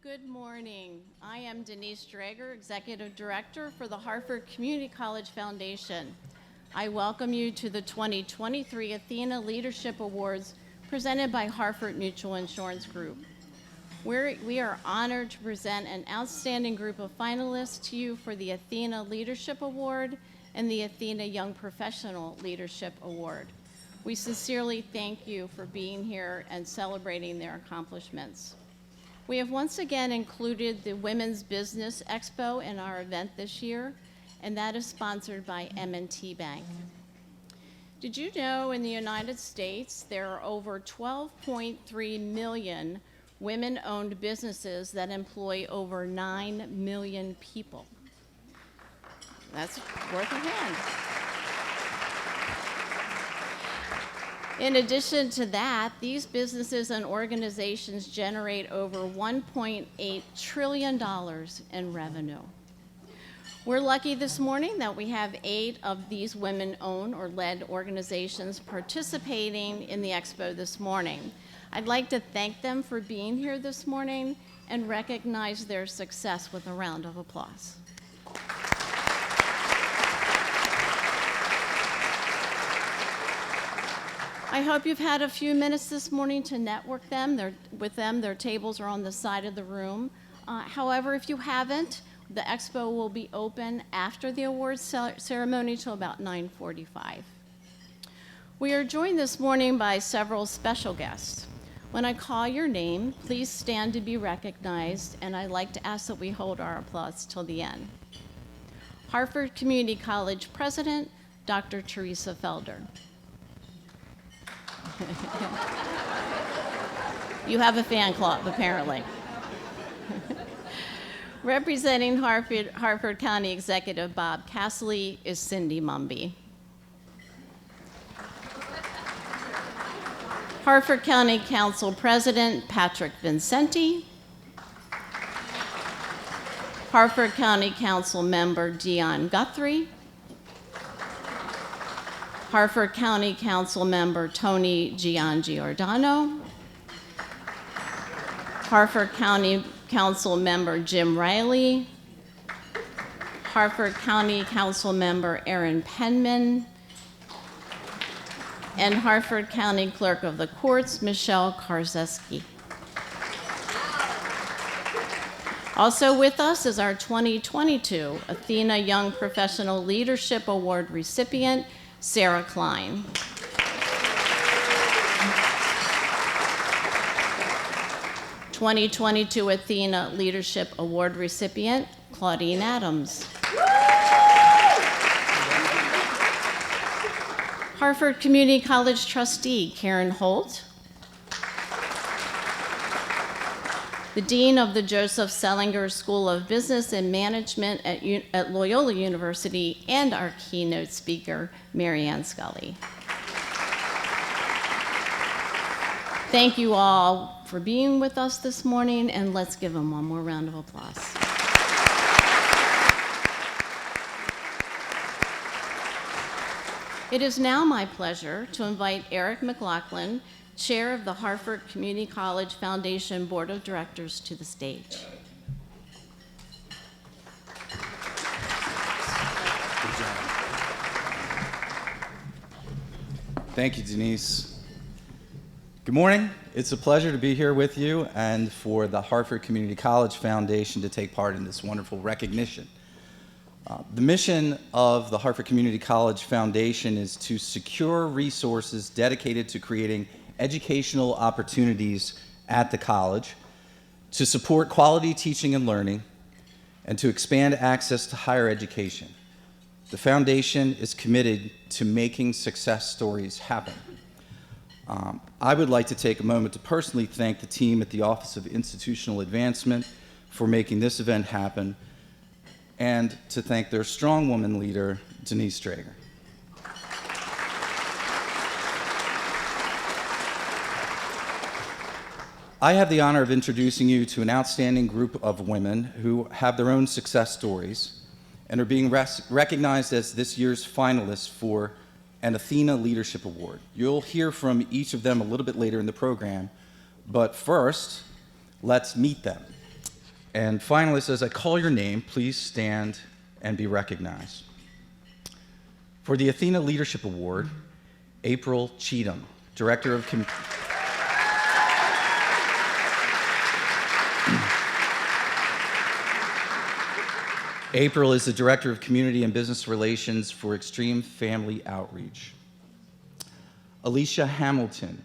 Good morning. I am Denise Drager, Executive Director for the Harford Community College Foundation. I welcome you to the 2023 Athena Leadership Awards presented by Harford Mutual Insurance Group. We are honored to present an outstanding group of finalists to you for the Athena Leadership Award and the Athena Young Professional Leadership Award. We sincerely thank you for being here and celebrating their accomplishments. We have once again included the Women's Business Expo in our event this year, and that is sponsored by M&T Bank. Did you know in the United States there are over 12.3 million women-owned businesses that employ over 9 million people? That's worth a hand. In addition to that, these businesses and organizations generate over $1.8 trillion in revenue. We're lucky this morning that we have 8 of these women-owned or led organizations participating in the expo this morning. I'd like to thank them for being here this morning and recognize their success with a round of applause. I hope you've had a few minutes this morning to network with them. Their tables are on the side of the room. However, if you haven't, the expo will be open after the awards ceremony till about 9:45. We are joined this morning by several special guests. When I call your name, please stand to be recognized, and I'd like to ask that we hold our applause till the end. Harford Community College President, Dr. Teresa Felder. You have a fan club, apparently. Representing Harford County Executive Bob Casserly is Cindy Mumby. Harford County Council President Patrick Vincenti. Harford County Council Member Dion Guthrie. Harford County Council Member Tony Giangiordano. Harford County Council Member Jim Riley. Harford County Council Member Aaron Penman. And Harford County Clerk of the Courts, Michelle Karzeski. Also with us is our 2022 Athena Young Professional Leadership Award recipient, Sarah Klein. '22 Athena Leadership Award recipient, Claudine Adams. Harford Community College trustee, Karen Holt. The Dean of the Joseph Selinger School of Business and Management at Loyola University, and our keynote speaker, Mary Ann Scully. Thank you all for being with us this morning, and let's give them one more round of applause. It is now my pleasure to invite Eric McLaughlin, Chair of the Harford Community College Foundation Board of Directors, to the stage. Thank you, Denise. Good morning. It's a pleasure to be here with you and for the Harford Community College Foundation to take part in this wonderful recognition. The mission of the Harford Community College Foundation is to secure resources dedicated to creating educational opportunities at the college, to support quality teaching and learning, and to expand access to higher education. The foundation is committed to making success stories happen. I would like to take a moment to personally thank the team at the Office of Institutional Advancement for making this event happen, and to thank their strong woman leader, Denise Drager. I have the honor of introducing you to an outstanding group of women who have their own success stories and are being recognized as this year's finalists for an Athena Leadership Award. You'll hear from each of them a little bit later in the program, but first, let's meet them. And finalists, as I call your name, please stand and be recognized. For the Athena Leadership Award, April Cheatham, Director of April is the Director of Community and Business Relations for Extreme Family Outreach. Alicia Hamilton.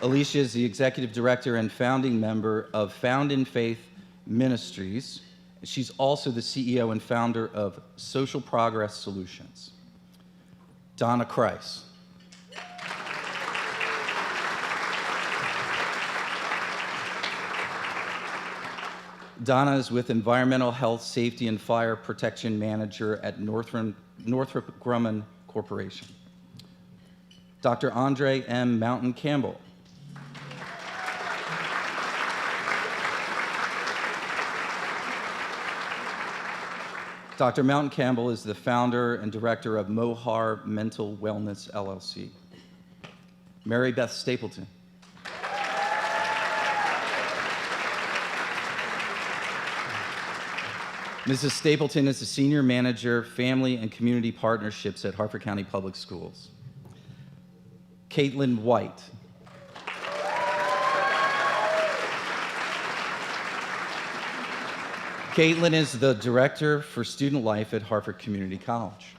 Alicia is the Executive Director and founding member of Found in Faith Ministries. She's also the CEO and founder of Social Progress Solutions. Donna Kreis. Donna is with Environmental Health, Safety, and Fire Protection Manager at Northrop Grumman Corporation. Dr. Andre M. Mountain Campbell. Dr. Mountain Campbell is the founder and director of Mohar Mental Wellness, LLC. Mary Beth Stapleton. Mrs. Stapleton is the Senior Manager, Family and Community Partnerships at Harford County Public Schools. Caitlin White. Caitlin is the Director for Student Life at Harford Community College.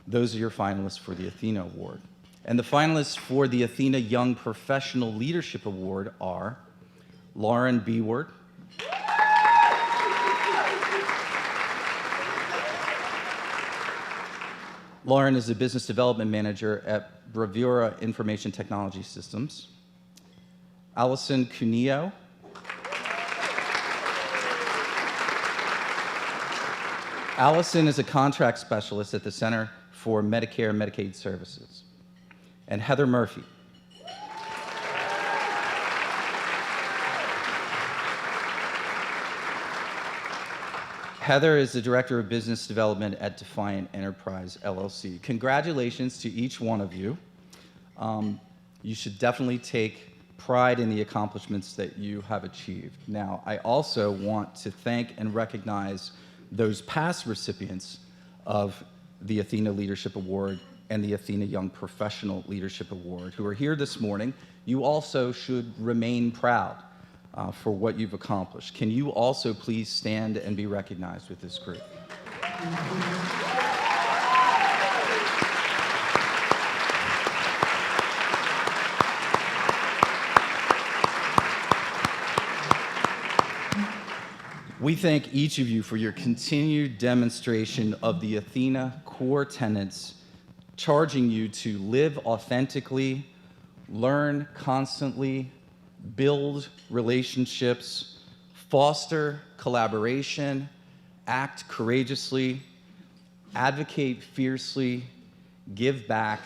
Those are your finalists for the Athena Award. And the finalists for the Athena Young Professional Leadership Award are Lauren Beward, Lauren is the Business Development Manager at Bravura Information Technology Systems. Allison Cuneo. Allison is a contract specialist at the Center for Medicare and Medicaid Services. And Heather Murphy. Heather is the Director of Business Development at Defiant Enterprise, LLC. Congratulations to each one of you. You should definitely take pride in the accomplishments that you have achieved. Now, I also want to thank and recognize those past recipients of the Athena Leadership Award and the Athena Young Professional Leadership Award who are here this morning. You also should remain proud for what you've accomplished. Can you also please stand and be recognized with this group? We thank each of you for your continued demonstration of the Athena core tenets, charging you to live authentically, learn constantly, build relationships, foster collaboration, act courageously, advocate fiercely, give back,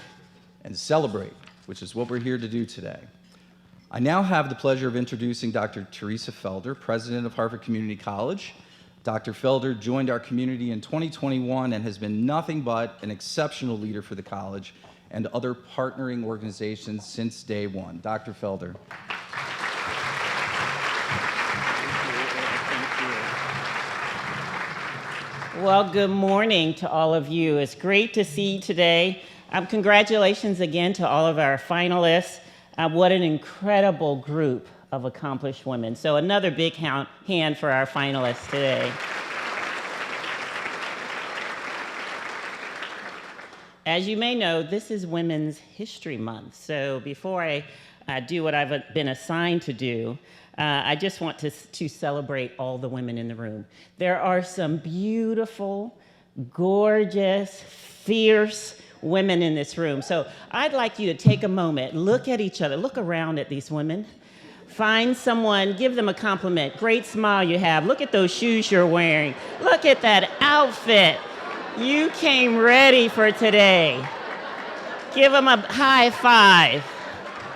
and celebrate, which is what we're here to do today. I now have the pleasure of introducing Dr. Teresa Felder, President of Harford Community College. Dr. Felder joined our community in 2021 and has been nothing but an exceptional leader for the college and other partnering organizations since day one. Dr. Felder. Well, good morning to all of you. It's great to see you today. Congratulations again to all of our finalists. What an incredible group of accomplished women. So another big hand for our finalists today. As you may know, this is Women's History Month. So before I do what I've been assigned to do, I just want to celebrate all the women in the room. There are some beautiful, gorgeous, fierce women in this room. So I'd like you to take a moment, look at each other, look around at these women, find someone, give them a compliment. Great smile you have. Look at those shoes you're wearing. Look at that outfit. You came ready for today. Give them a high five.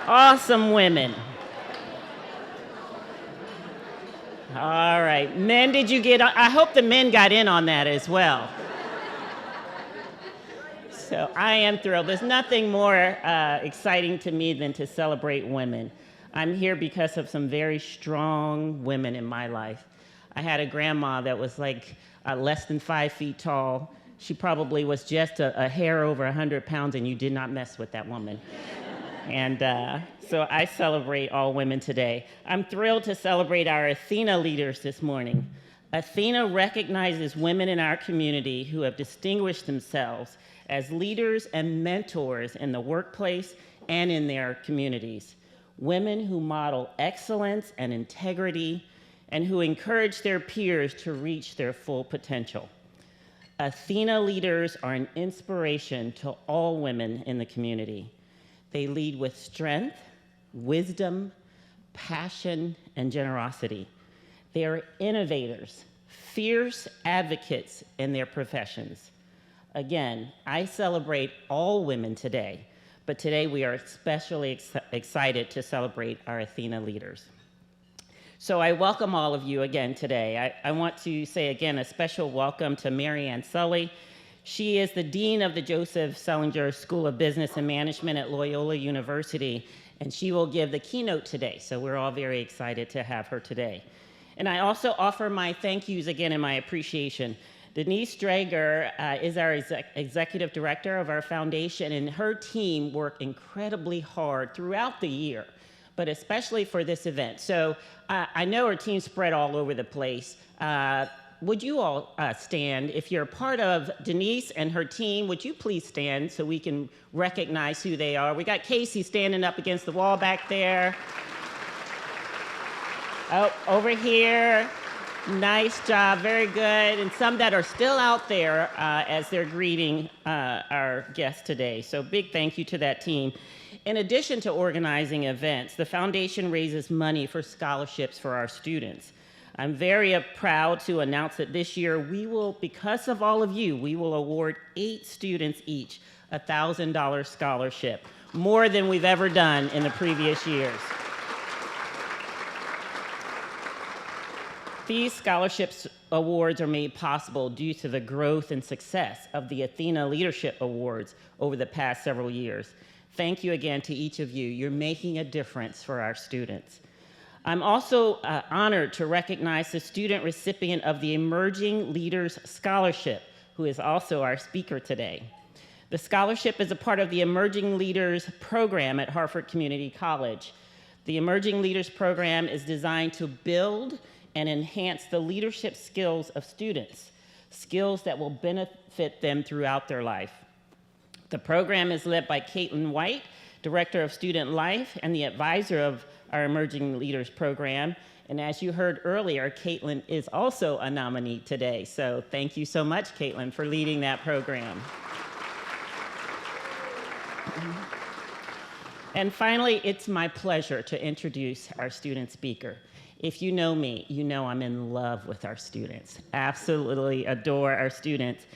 Awesome women. All right, men, I hope the men got in on that as well. So I am thrilled. There's nothing more exciting to me than to celebrate women. I'm here because of some very strong women in my life. I had a grandma that was like less than 5 feet tall. She probably was just a hair over 100 pounds, and you did not mess with that woman. And so I celebrate all women today. I'm thrilled to celebrate our Athena leaders this morning. Athena recognizes women in our community who have distinguished themselves as leaders and mentors in the workplace and in their communities. Women who model excellence and integrity and who encourage their peers to reach their full potential. Athena leaders are an inspiration to all women in the community. They lead with strength, wisdom, passion, and generosity. They are innovators, fierce advocates in their professions. Again, I celebrate all women today, but today we are especially excited to celebrate our Athena leaders. So I welcome all of you again today. I want to say again a special welcome to Mary Ann Sully. She is the Dean of the Joseph Sellinger School of Business and Management at Loyola University, and she will give the keynote today, so we're all very excited to have her today. And I also offer my thank yous again and my appreciation. Denise Drager is our executive director of our foundation, and her team work incredibly hard throughout the year, but especially for this event. So I know her team's spread all over the place. Would you all stand? If you're part of Denise and her team, would you please stand so we can recognize who they are? We got Casey standing up against the wall back there. Oh, over here. Nice job, very good. And some that are still out there as they're greeting our guests today. So big thank you to that team. In addition to organizing events, the foundation raises money for scholarships for our students. I'm very proud to announce that this year we will, because of all of you, we will award 8 students each a $1,000 scholarship, more than we've ever done in the previous years. These scholarships awards are made possible due to the growth and success of the Athena Leadership Awards over the past several years. Thank you again to each of you. You're making a difference for our students. I'm also honored to recognize the student recipient of the Emerging Leaders Scholarship, who is also our speaker today. The scholarship is a part of the Emerging Leaders program at Harford Community College. The Emerging Leaders program is designed to build and enhance the leadership skills of students, skills that will benefit them throughout their life. The program is led by Caitlin White, Director of Student Life and the advisor of our Emerging Leaders program. And as you heard earlier, Caitlin is also a nominee today. So thank you so much, Caitlin, for leading that program. And finally, it's my pleasure to introduce our student speaker. If you know me, you know I'm in love with our students. Absolutely adore our students.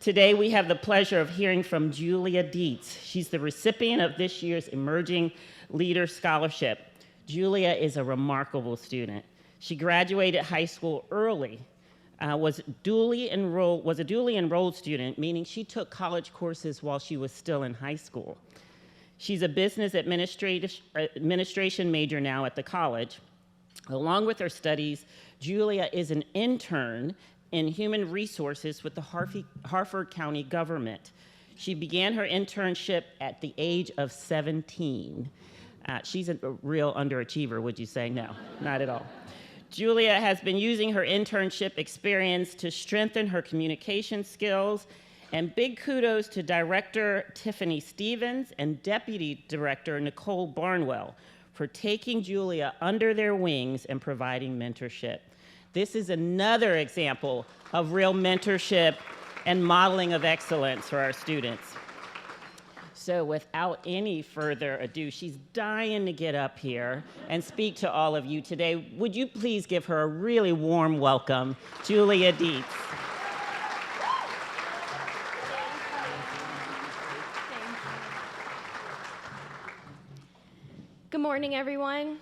Today, we have the pleasure of hearing from Julia Dietz. She's the recipient of this year's Emerging Leader Scholarship. Julia is a remarkable student. She graduated high school early, was a duly enrolled student, meaning she took college courses while she was still in high school. She's a business administration major now at the college. Along with her studies, Julia is an intern in human resources with the Harford County government. She began her internship at the age of 17. She's a real underachiever, would you say? No, not at all. Julia has been using her internship experience to strengthen her communication skills, and big kudos to Director Tiffany Stevens and Deputy Director Nicole Barnwell for taking Julia under their wings and providing mentorship. This is another example of real mentorship and modeling of excellence for our students. So without any further ado, she's dying to get up here and speak to all of you today. Would you please give her a really warm welcome, Julia Dietz. Good morning, everyone.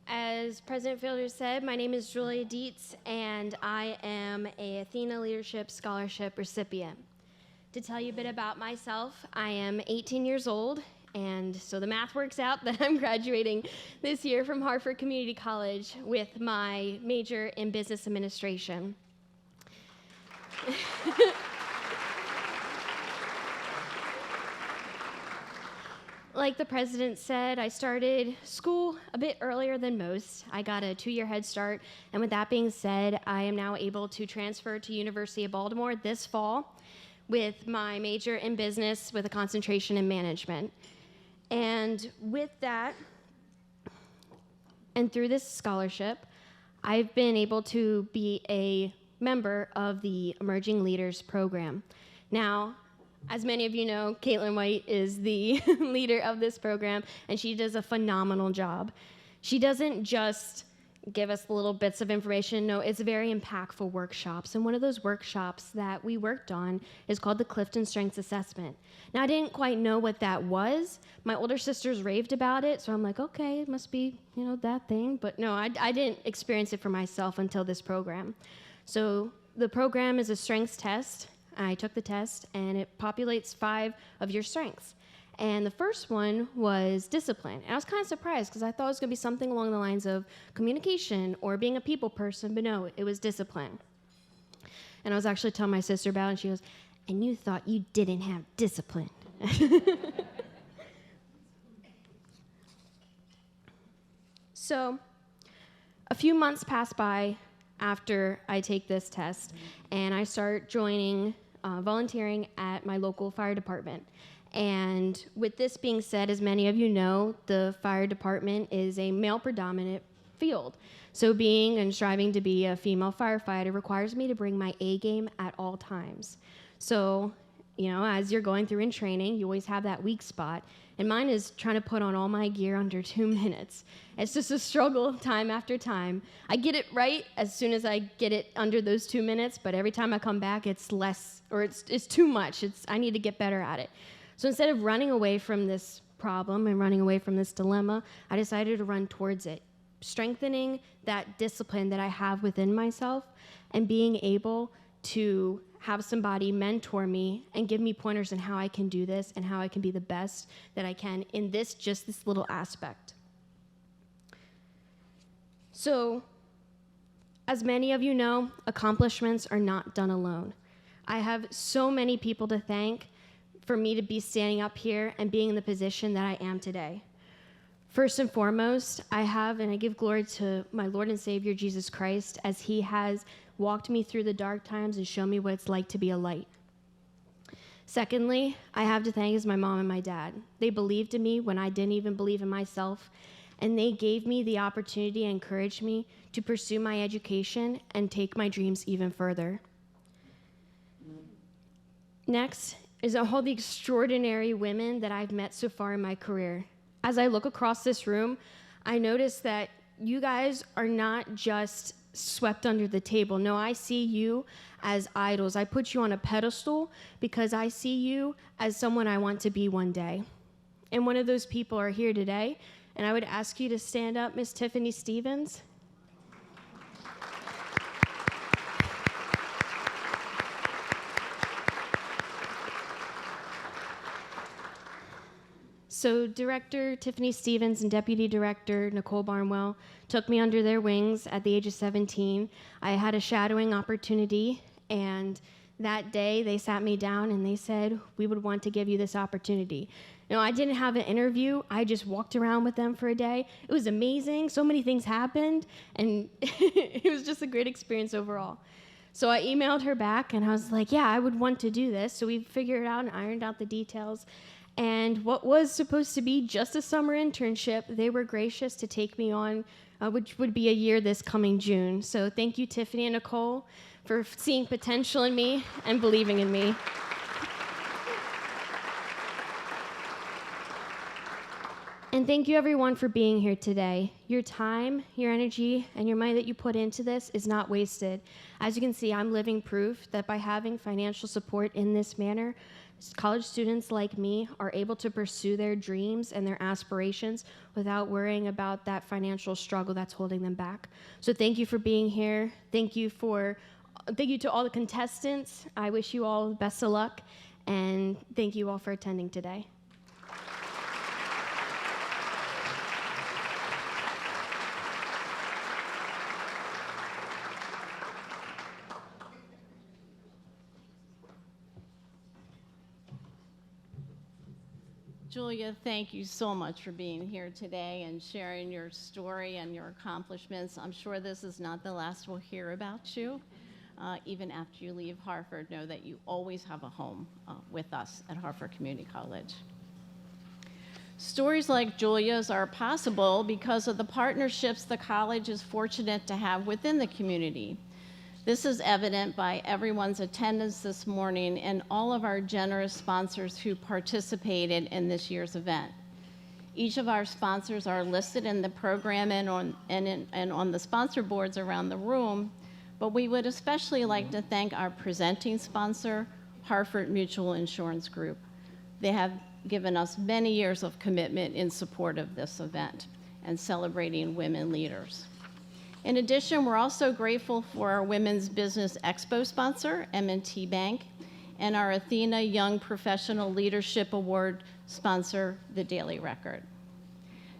As President Fielder said, my name is Julia Dietz, and I am a Athena Leadership Scholarship recipient. To tell you a bit about myself, I am 18 years old, and so the math works out that I'm graduating this year from Hartford Community College with my major in business administration. Like the president said, I started school a bit earlier than most. I got a 2-year head start, and with that being said, I am now able to transfer to University of Baltimore this fall with my major in business with a concentration in management. And with that, and through this scholarship, I've been able to be a member of the Emerging Leaders Program. Now, as many of you know, Caitlin White is the leader of this program, and she does a phenomenal job. She doesn't just give us little bits of information. No, it's very impactful workshops. And one of those workshops that we worked on is called the Clifton Strengths Assessment. Now, I didn't quite know what that was. My older sisters raved about it, so I'm like, okay, it must be, that thing. But no, I didn't experience it for myself until this program. So the program is a strengths test. I took the test, and it populates 5 of your strengths. And the first one was discipline. And I was kind of surprised because I thought it was going to be something along the lines of communication or being a people person, but no, it was discipline. And I was actually telling my sister about it, and she goes, and you thought you didn't have discipline. So a few months pass by after I take this test, and I start volunteering at my local fire department. And with this being said, as many of you know, the fire department is a male-predominant field. So being and striving to be a female firefighter requires me to bring my A game at all times. So, as you're going through in training, you always have that weak spot. And mine is trying to put on all my gear under 2 minutes. It's just a struggle time after time. I get it right as soon as I get it under those 2 minutes, but every time I come back, it's less, or it's too much. I need to get better at it. So instead of running away from this problem and running away from this dilemma, I decided to run towards it, strengthening that discipline that I have within myself and being able to have somebody mentor me and give me pointers on how I can do this and how I can be the best that I can in this little aspect. So, as many of you know, accomplishments are not done alone. I have so many people to thank for me to be standing up here and being in the position that I am today. First and foremost, I give glory to my Lord and Savior, Jesus Christ, as he has walked me through the dark times and shown me what it's like to be a light. Secondly, I have to thank my mom and my dad. They believed in me when I didn't even believe in myself, and they gave me the opportunity and encouraged me to pursue my education and take my dreams even further. Next is all the extraordinary women that I've met so far in my career. As I look across this room, I notice that you guys are not just swept under the table. No, I see you as idols. I put you on a pedestal because I see you as someone I want to be one day. And one of those people are here today, and I would ask you to stand up, Miss Tiffany Stevens. So Director Tiffany Stevens and Deputy Director Nicole Barnwell took me under their wings at the age of 17. I had a shadowing opportunity, and that day they sat me down and they said, we would want to give you this opportunity. I didn't have an interview. I just walked around with them for a day. It was amazing. So many things happened, and it was just a great experience overall. So I emailed her back, and I was like, yeah, I would want to do this. So we figured out and ironed out the details. And what was supposed to be just a summer internship, they were gracious to take me on, which would be a year this coming June. So thank you, Tiffany and Nicole, for seeing potential in me and believing in me. And thank you, everyone, for being here today. Your time, your energy, and your money that you put into this is not wasted. As you can see, I'm living proof that by having financial support in this manner, college students like me are able to pursue their dreams and their aspirations without worrying about that financial struggle that's holding them back. So thank you for being here. Thank you to all the contestants. I wish you all the best of luck. And thank you all for attending today. Julia, thank you so much for being here today and sharing your story and your accomplishments. I'm sure this is not the last we'll hear about you. Even after you leave Harford, know that you always have a home with us at Harford Community College. Stories like Julia's are possible because of the partnerships the college is fortunate to have within the community. This is evident by everyone's attendance this morning and all of our generous sponsors who participated in this year's event. Each of our sponsors are listed in the program and on the sponsor boards around the room, but we would especially like to thank our presenting sponsor, Harford Mutual Insurance Group. They have given us many years of commitment in support of this event and celebrating women leaders. In addition, we're also grateful for our Women's Business Expo sponsor, M&T Bank, and our Athena Young Professional Leadership Award sponsor, The Daily Record.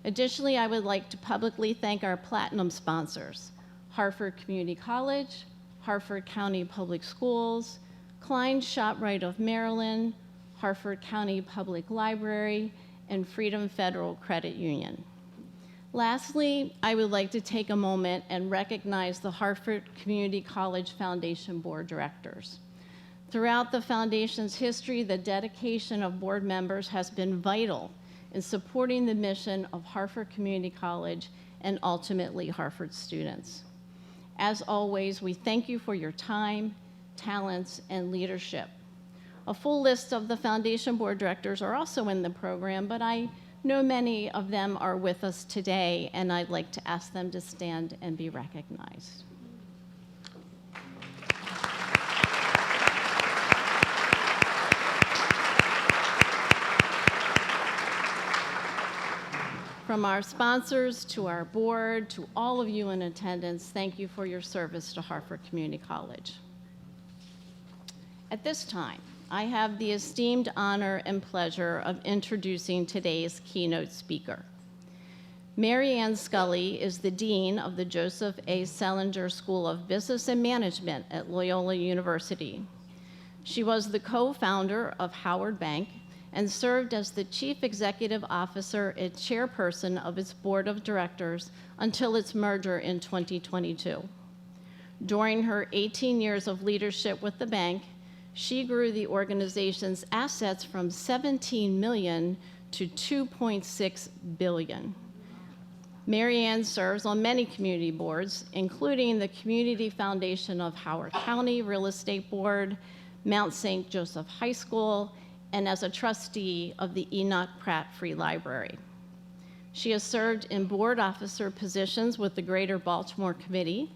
Additionally, I would like to publicly thank our platinum sponsors, Harford Community College, Harford County Public Schools, Klein ShopRite of Maryland, Harford County Public Library, and Freedom Federal Credit Union. Lastly, I would like to take a moment and recognize the Harford Community College Foundation Board Directors. Throughout the foundation's history, the dedication of board members has been vital in supporting the mission of Harford Community College and ultimately Harford students. As always, we thank you for your time, talents, and leadership. A full list of the foundation board directors are also in the program, but I know many of them are with us today, and I'd like to ask them to stand and be recognized. From our sponsors to our board to all of you in attendance, thank you for your service to Harford Community College. At this time, I have the esteemed honor and pleasure of introducing today's keynote speaker. Mary Ann Scully is the Dean of the Joseph A. Selinger School of Business and Management at Loyola University. She was the co-founder of Howard Bank and served as the Chief Executive Officer and Chairperson of its Board of Directors until its merger in 2022. During her 18 years of leadership with the bank, she grew the organization's assets from $17 million to $2.6 billion. Mary Ann serves on many community boards, including the Community Foundation of Howard County Real Estate Board, Mount St. Joseph High School, and as a trustee of the Enoch Pratt Free Library. She has served in board officer positions with the Greater Baltimore Committee,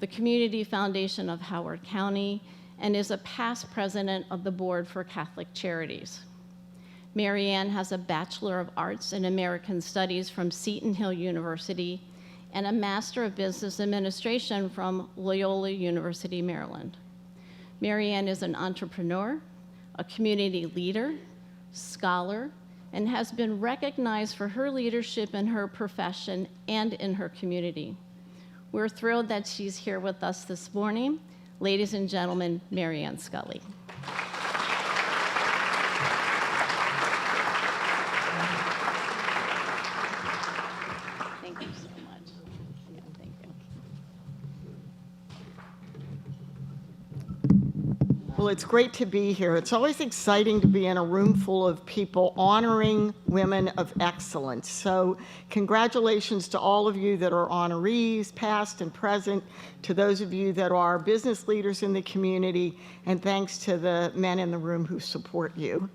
the Community Foundation of Howard County, and is a past president of the Board for Catholic Charities. Mary Ann has a Bachelor of Arts in American Studies from Seton Hill University and a Master of Business Administration from Loyola University, Maryland. Mary Ann is an entrepreneur, a community leader, scholar, and has been recognized for her leadership in her profession and in her community. We're thrilled that she's here with us this morning. Ladies and gentlemen, Mary Ann Scully. Thank you so much. Yeah, thank you. Well, it's great to be here. It's always exciting to be in a room full of people honoring women of excellence. So congratulations to all of you that are honorees, past and present, to those of you that are business leaders in the community, and thanks to the men in the room who support you.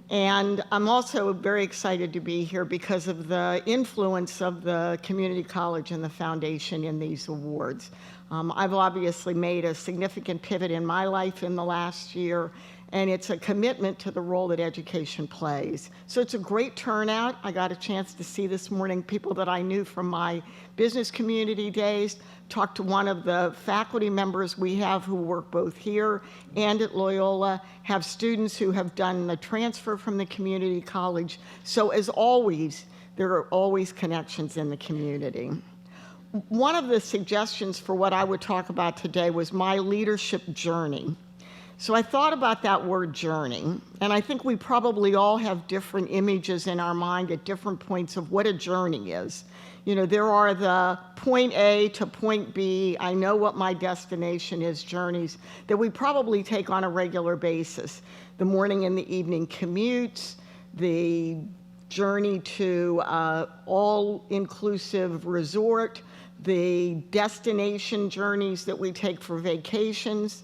And I'm also very excited to be here because of the influence of the community college and the foundation in these awards. I've obviously made a significant pivot in my life in the last year, and it's a commitment to the role that education plays. So it's a great turnout. I got a chance to see this morning people that I knew from my business community days, talked to one of the faculty members we have who work both here and at Loyola, have students who have done the transfer from the community college. So as always, there are always connections in the community. One of the suggestions for what I would talk about today was my leadership journey. So I thought about that word journey, and I think we probably all have different images in our mind at different points of what a journey is. You know, there are the point A to point B, I know what my destination is journeys that we probably take on a regular basis. The morning and the evening commutes, the journey to all-inclusive resort, the destination journeys that we take for vacations.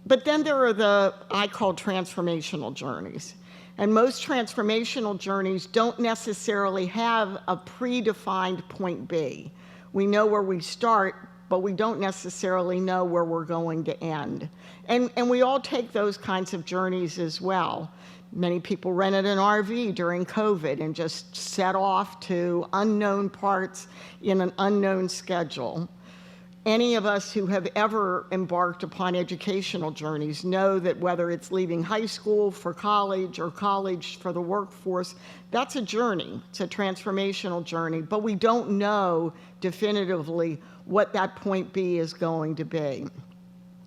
But then there are the, I call transformational journeys. And most transformational journeys don't necessarily have a predefined point B. We know where we start, but we don't necessarily know where we're going to end. And we all take those kinds of journeys as well. Many people rented an RV during COVID and just set off to unknown parts in an unknown schedule. Any of us who have ever embarked upon educational journeys know that whether it's leaving high school for college or college for the workforce, that's a journey. It's a transformational journey, but we don't know definitively what that point B is going to be.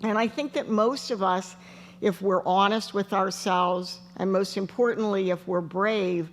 And I think that most of us, if we're honest with ourselves, and most importantly, if we're brave,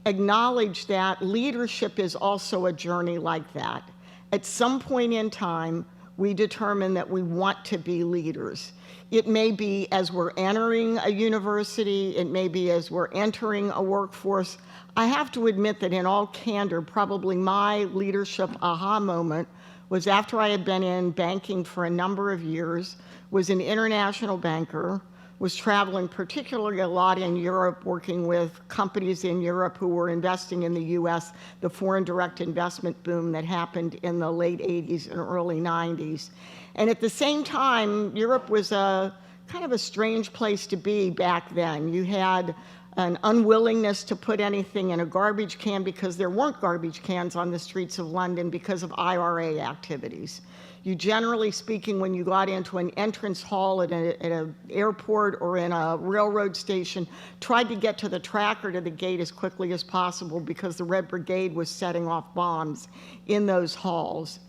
acknowledge that leadership is also a journey like that. At some point in time, we determine that we want to be leaders. It may be as we're entering a university, it may be as we're entering a workforce. I have to admit that in all candor, probably my leadership aha moment was after I had been in banking for a number of years, was an international banker, was traveling particularly a lot in Europe, working with companies in Europe who were investing in the US, the foreign direct investment boom that happened in the late 80s and early 90s. And at the same time, Europe was a kind of a strange place to be back then. You had an unwillingness to put anything in a garbage can because there weren't garbage cans on the streets of London because of IRA activities. You, generally speaking, when you got into an entrance hall at an airport or in a railroad station, tried to get to the track or to the gate as quickly as possible because the Red Brigade was setting off bombs in those halls.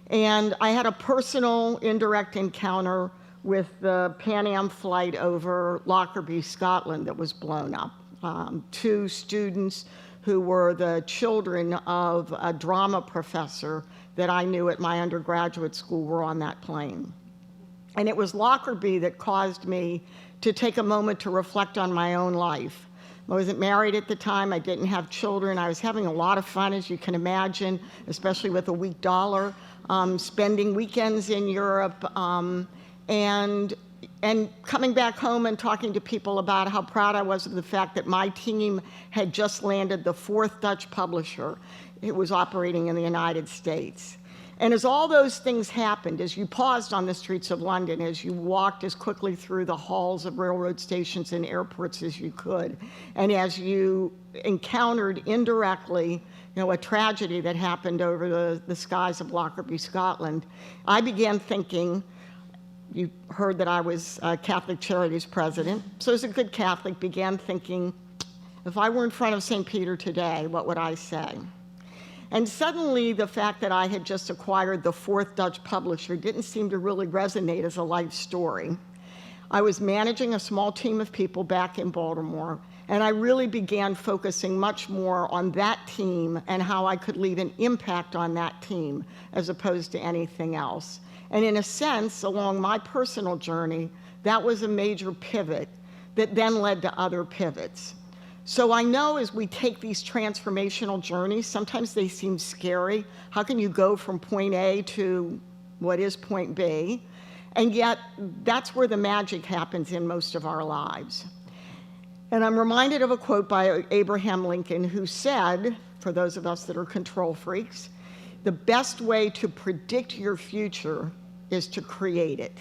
And I had a personal indirect encounter with the Pan Am flight over Lockerbie, Scotland that was blown up. Two students who were the children of a drama professor that I knew at my undergraduate school were on that plane. And it was Lockerbie that caused me to take a moment to reflect on my own life. I wasn't married at the time, I didn't have children, I was having a lot of fun, as you can imagine, especially with a weak dollar, spending weekends in Europe, and coming back home and talking to people about how proud I was of the fact that my team had just landed the 4th Dutch publisher. It was operating in the United States. And as all those things happened, as you paused on the streets of London, as you walked as quickly through the halls of railroad stations and airports as you could, and as you encountered indirectly, a tragedy that happened over the skies of Lockerbie, Scotland, I began thinking, you heard that I was Catholic Charities president, so as a good Catholic, began thinking, if I were in front of St. Peter today, what would I say? And suddenly, the fact that I had just acquired the 4th Dutch publisher didn't seem to really resonate as a life story. I was managing a small team of people back in Baltimore, and I really began focusing much more on that team and how I could leave an impact on that team as opposed to anything else. And in a sense, along my personal journey, that was a major pivot that then led to other pivots. So I know as we take these transformational journeys, sometimes they seem scary. How can you go from point A to what is point B? And yet, that's where the magic happens in most of our lives. And I'm reminded of a quote by Abraham Lincoln, who said, for those of us that are control freaks, the best way to predict your future is to create it.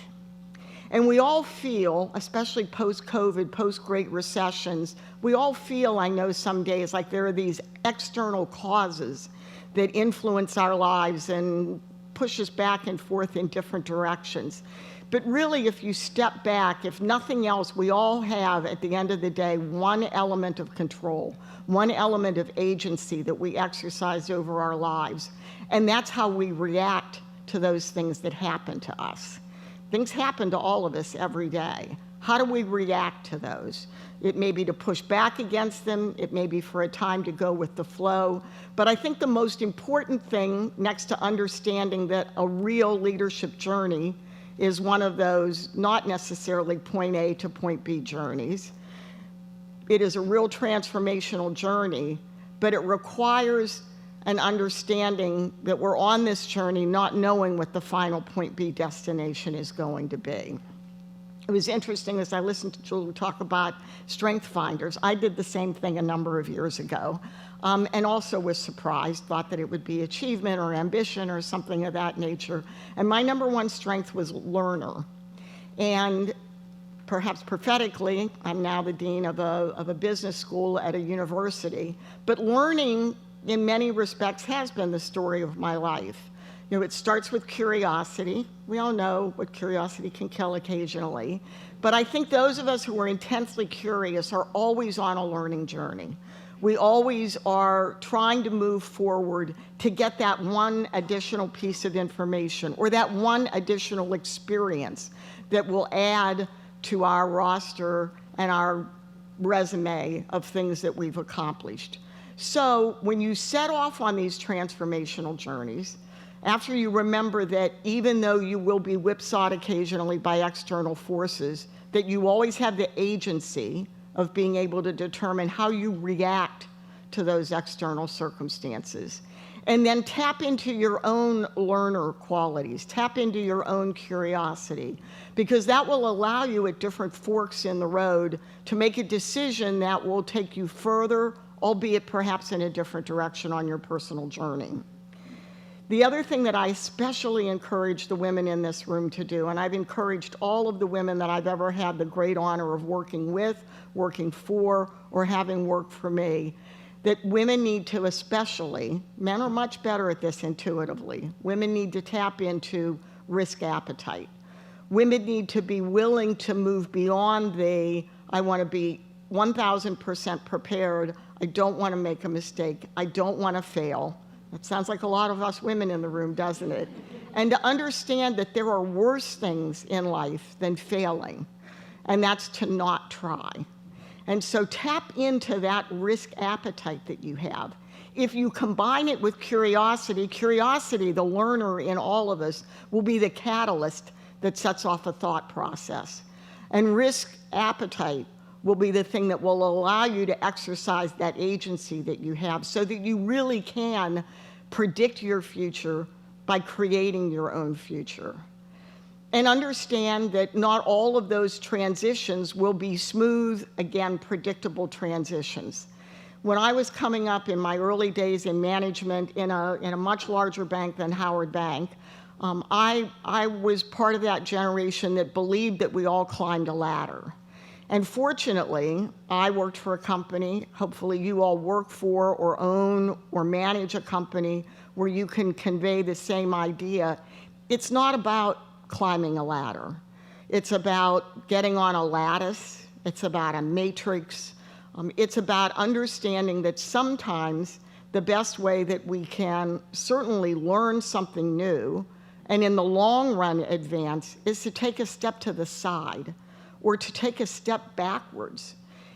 And we all feel, especially post-COVID, post-Great Recessions, we all feel, I know some days, like there are these external causes that influence our lives and push us back and forth in different directions. But really, if you step back, if nothing else, we all have, at the end of the day, one element of control, one element of agency that we exercise over our lives. And that's how we react to those things that happen to us. Things happen to all of us every day. How do we react to those? It may be to push back against them. It may be for a time to go with the flow. But I think the most important thing, next to understanding that a real leadership journey is one of those not necessarily point A to point B journeys. It is a real transformational journey, but it requires an understanding that we're on this journey not knowing what the final point B destination is going to be. It was interesting as I listened to Julie talk about strength finders. I did the same thing a number of years ago, and also was surprised, thought that it would be achievement or ambition or something of that nature. And my number one strength was learner. And perhaps prophetically, I'm now the dean of a business school at a university, but learning in many respects has been the story of my life. You know, it starts with curiosity. We all know what curiosity can kill occasionally. But I think those of us who are intensely curious are always on a learning journey. We always are trying to move forward to get that one additional piece of information or that one additional experience that will add to our roster and our resume of things that we've accomplished. So when you set off on these transformational journeys, after you remember that even though you will be whipsawed occasionally by external forces, that you always have the agency of being able to determine how you react to those external circumstances. And then tap into your own learner qualities, tap into your own curiosity, because that will allow you at different forks in the road to make a decision that will take you further, albeit perhaps in a different direction on your personal journey. The other thing that I especially encourage the women in this room to do, and I've encouraged all of the women that I've ever had the great honor of working with, working for, or having worked for me, that women need to especially, men are much better at this intuitively, women need to tap into risk appetite. Women need to be willing to move beyond the, I want to be 1,000% prepared, I don't want to make a mistake, I don't want to fail. That sounds like a lot of us women in the room, doesn't it? And to understand that there are worse things in life than failing, and that's to not try. And so tap into that risk appetite that you have. If you combine it with curiosity, the learner in all of us, will be the catalyst that sets off a thought process. And risk appetite will be the thing that will allow you to exercise that agency that you have so that you really can predict your future by creating your own future. And understand that not all of those transitions will be smooth, again, predictable transitions. When I was coming up in my early days in management in a much larger bank than Howard Bank, I was part of that generation that believed that we all climbed a ladder. And fortunately, I worked for a company, hopefully you all work for or own or manage a company where you can convey the same idea. It's not about climbing a ladder. It's about getting on a lattice. It's about a matrix. It's about understanding that sometimes the best way that we can certainly learn something new and in the long run advance is to take a step to the side or to take a step backwards.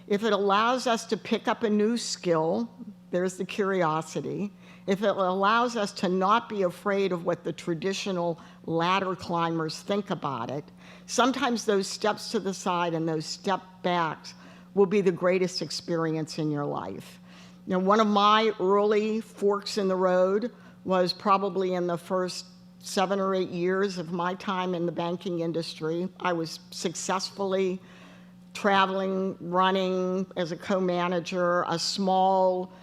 If it allows us to pick up a new skill, there's the curiosity. If it allows us to not be afraid of what the traditional ladder climbers think about it, sometimes those steps to the side and those step backs will be the greatest experience in your life. You know, one of my early forks in the road was probably in the first 7 or 8 years of my time in the banking industry. I was successfully traveling, running as a co-manager, a small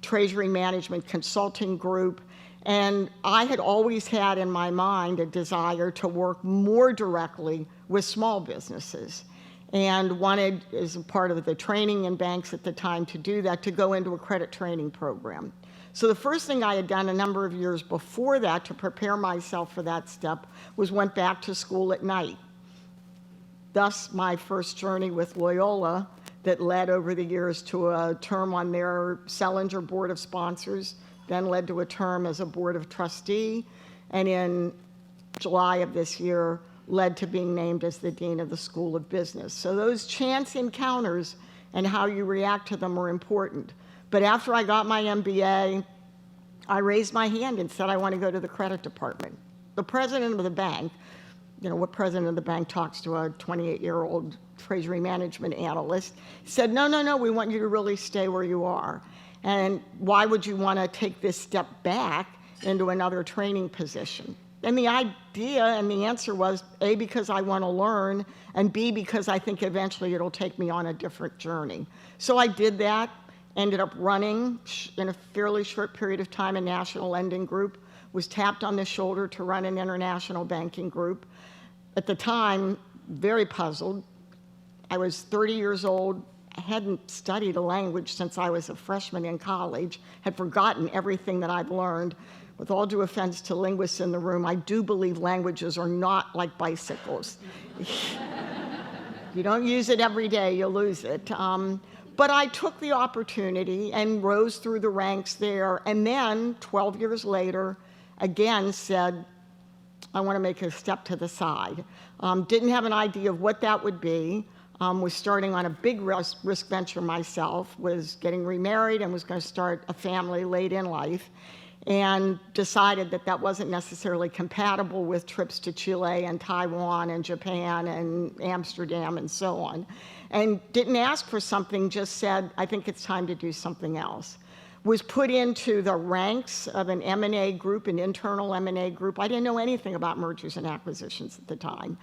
treasury management consulting group, and I had always had in my mind a desire to work more directly with small businesses and wanted, as a part of the training in banks at the time to do that, to go into a credit training program. So the first thing I had done a number of years before that to prepare myself for that step was went back to school at night. Thus, my first journey with Loyola that led over the years to a term on their Selinger Board of Sponsors, then led to a term as a Board of Trustee, and in July of this year, led to being named as the Dean of the School of Business. So those chance encounters and how you react to them are important. But after I got my MBA, I raised my hand and said, I want to go to the credit department. The president of the bank, you know, what president of the bank talks to a 28-year-old treasury management analyst, said, no, we want you to really stay where you are. And why would you want to take this step back into another training position? And the idea and the answer was, A, because I want to learn, and B, because I think eventually it'll take me on a different journey. So I did that, ended up running in a fairly short period of time a national lending group, was tapped on the shoulder to run an international banking group. At the time, very puzzled. I was 30 years old. I hadn't studied a language since I was a freshman in college, had forgotten everything that I'd learned. With all due offense to linguists in the room, I do believe languages are not like bicycles. You don't use it every day, you lose it. But I took the opportunity and rose through the ranks there, and then 12 years later, again said, I want to make a step to the side. Didn't have an idea of what that would be. Was starting on a big risk venture myself, was getting remarried and was going to start a family late in life, and decided that that wasn't necessarily compatible with trips to Chile and Taiwan and Japan and Amsterdam and so on. And didn't ask for something, just said, I think it's time to do something else. Was put into the ranks of an M&A group, an internal M&A group. I didn't know anything about mergers and acquisitions at the time.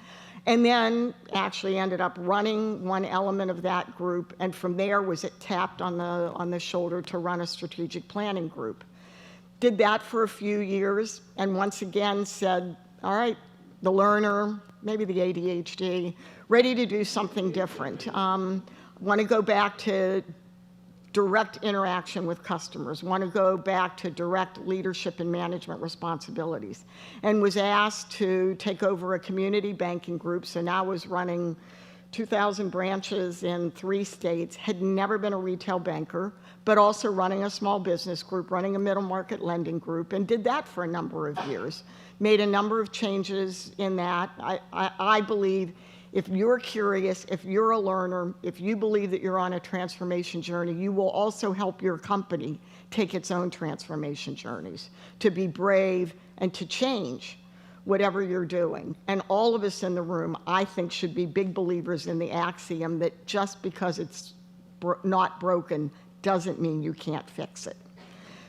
And then actually ended up running one element of that group, and from there was tapped on the shoulder to run a strategic planning group. Did that for a few years, and once again said, all right, the learner, maybe the ADHD, ready to do something different. Want to go back to direct interaction with customers, want to go back to direct leadership and management responsibilities, and was asked to take over a community banking group, so now was running 2,000 branches in 3 states, had never been a retail banker, but also running a small business group, running a middle market lending group, and did that for a number of years. Made a number of changes in that. I believe if you're curious, if you're a learner, if you believe that you're on a transformation journey, you will also help your company take its own transformation journeys, to be brave and to change whatever you're doing. And all of us in the room, I think, should be big believers in the axiom that just because it's not broken doesn't mean you can't fix it.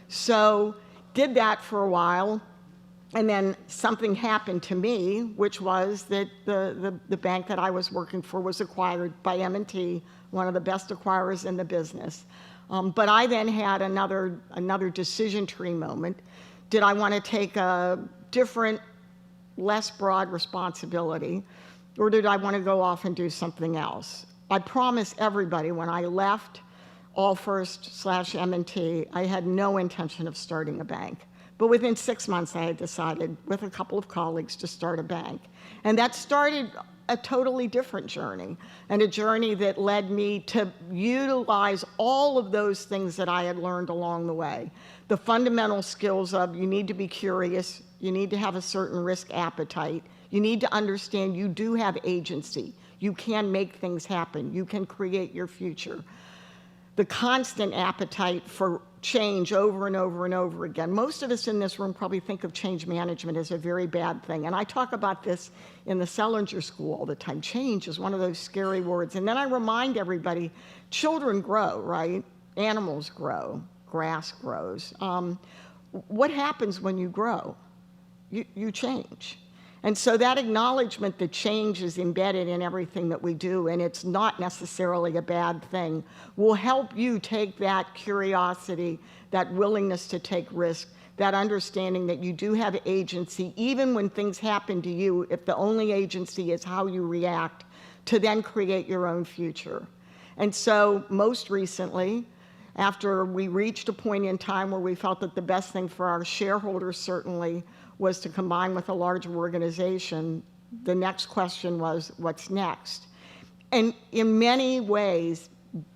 So did that for a while, and then something happened to me, which was that the bank that I was working for was acquired by M&T, one of the best acquirers in the business. But I then had another decision tree moment. Did I want to take a different, less broad responsibility, or did I want to go off and do something else? I promised everybody when I left Allfirst/M&T, I had no intention of starting a bank. But within 6 months, I had decided, with a couple of colleagues, to start a bank. And that started a totally different journey, and a journey that led me to utilize all of those things that I had learned along the way. The fundamental skills of you need to be curious, you need to have a certain risk appetite, you need to understand you do have agency, you can make things happen, you can create your future. The constant appetite for change over and over and over again. Most of us in this room probably think of change management as a very bad thing. And I talk about this in the Selinger School all the time. Change is one of those scary words. And then I remind everybody, children grow, right? Animals grow, grass grows. What happens when you grow? You change. And so that acknowledgement that change is embedded in everything that we do, and it's not necessarily a bad thing, will help you take that curiosity, that willingness to take risk, that understanding that you do have agency, even when things happen to you, if the only agency is how you react, to then create your own future. And so most recently, after we reached a point in time where we felt that the best thing for our shareholders certainly was to combine with a larger organization, the next question was, what's next? And in many ways,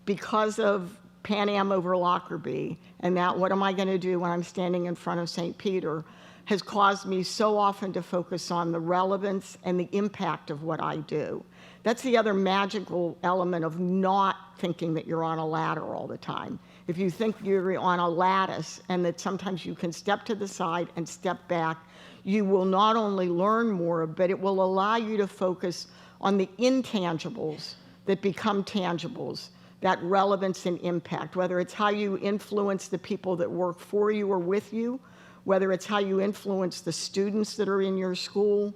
because of Pan Am over Lockerbie, and that what am I going to do when I'm standing in front of St. Peter, has caused me so often to focus on the relevance and the impact of what I do. That's the other magical element of not thinking that you're on a ladder all the time. If you think you're on a lattice and that sometimes you can step to the side and step back, you will not only learn more, but it will allow you to focus on the intangibles that become tangibles, that relevance and impact, whether it's how you influence the people that work for you or with you, whether it's how you influence the students that are in your school,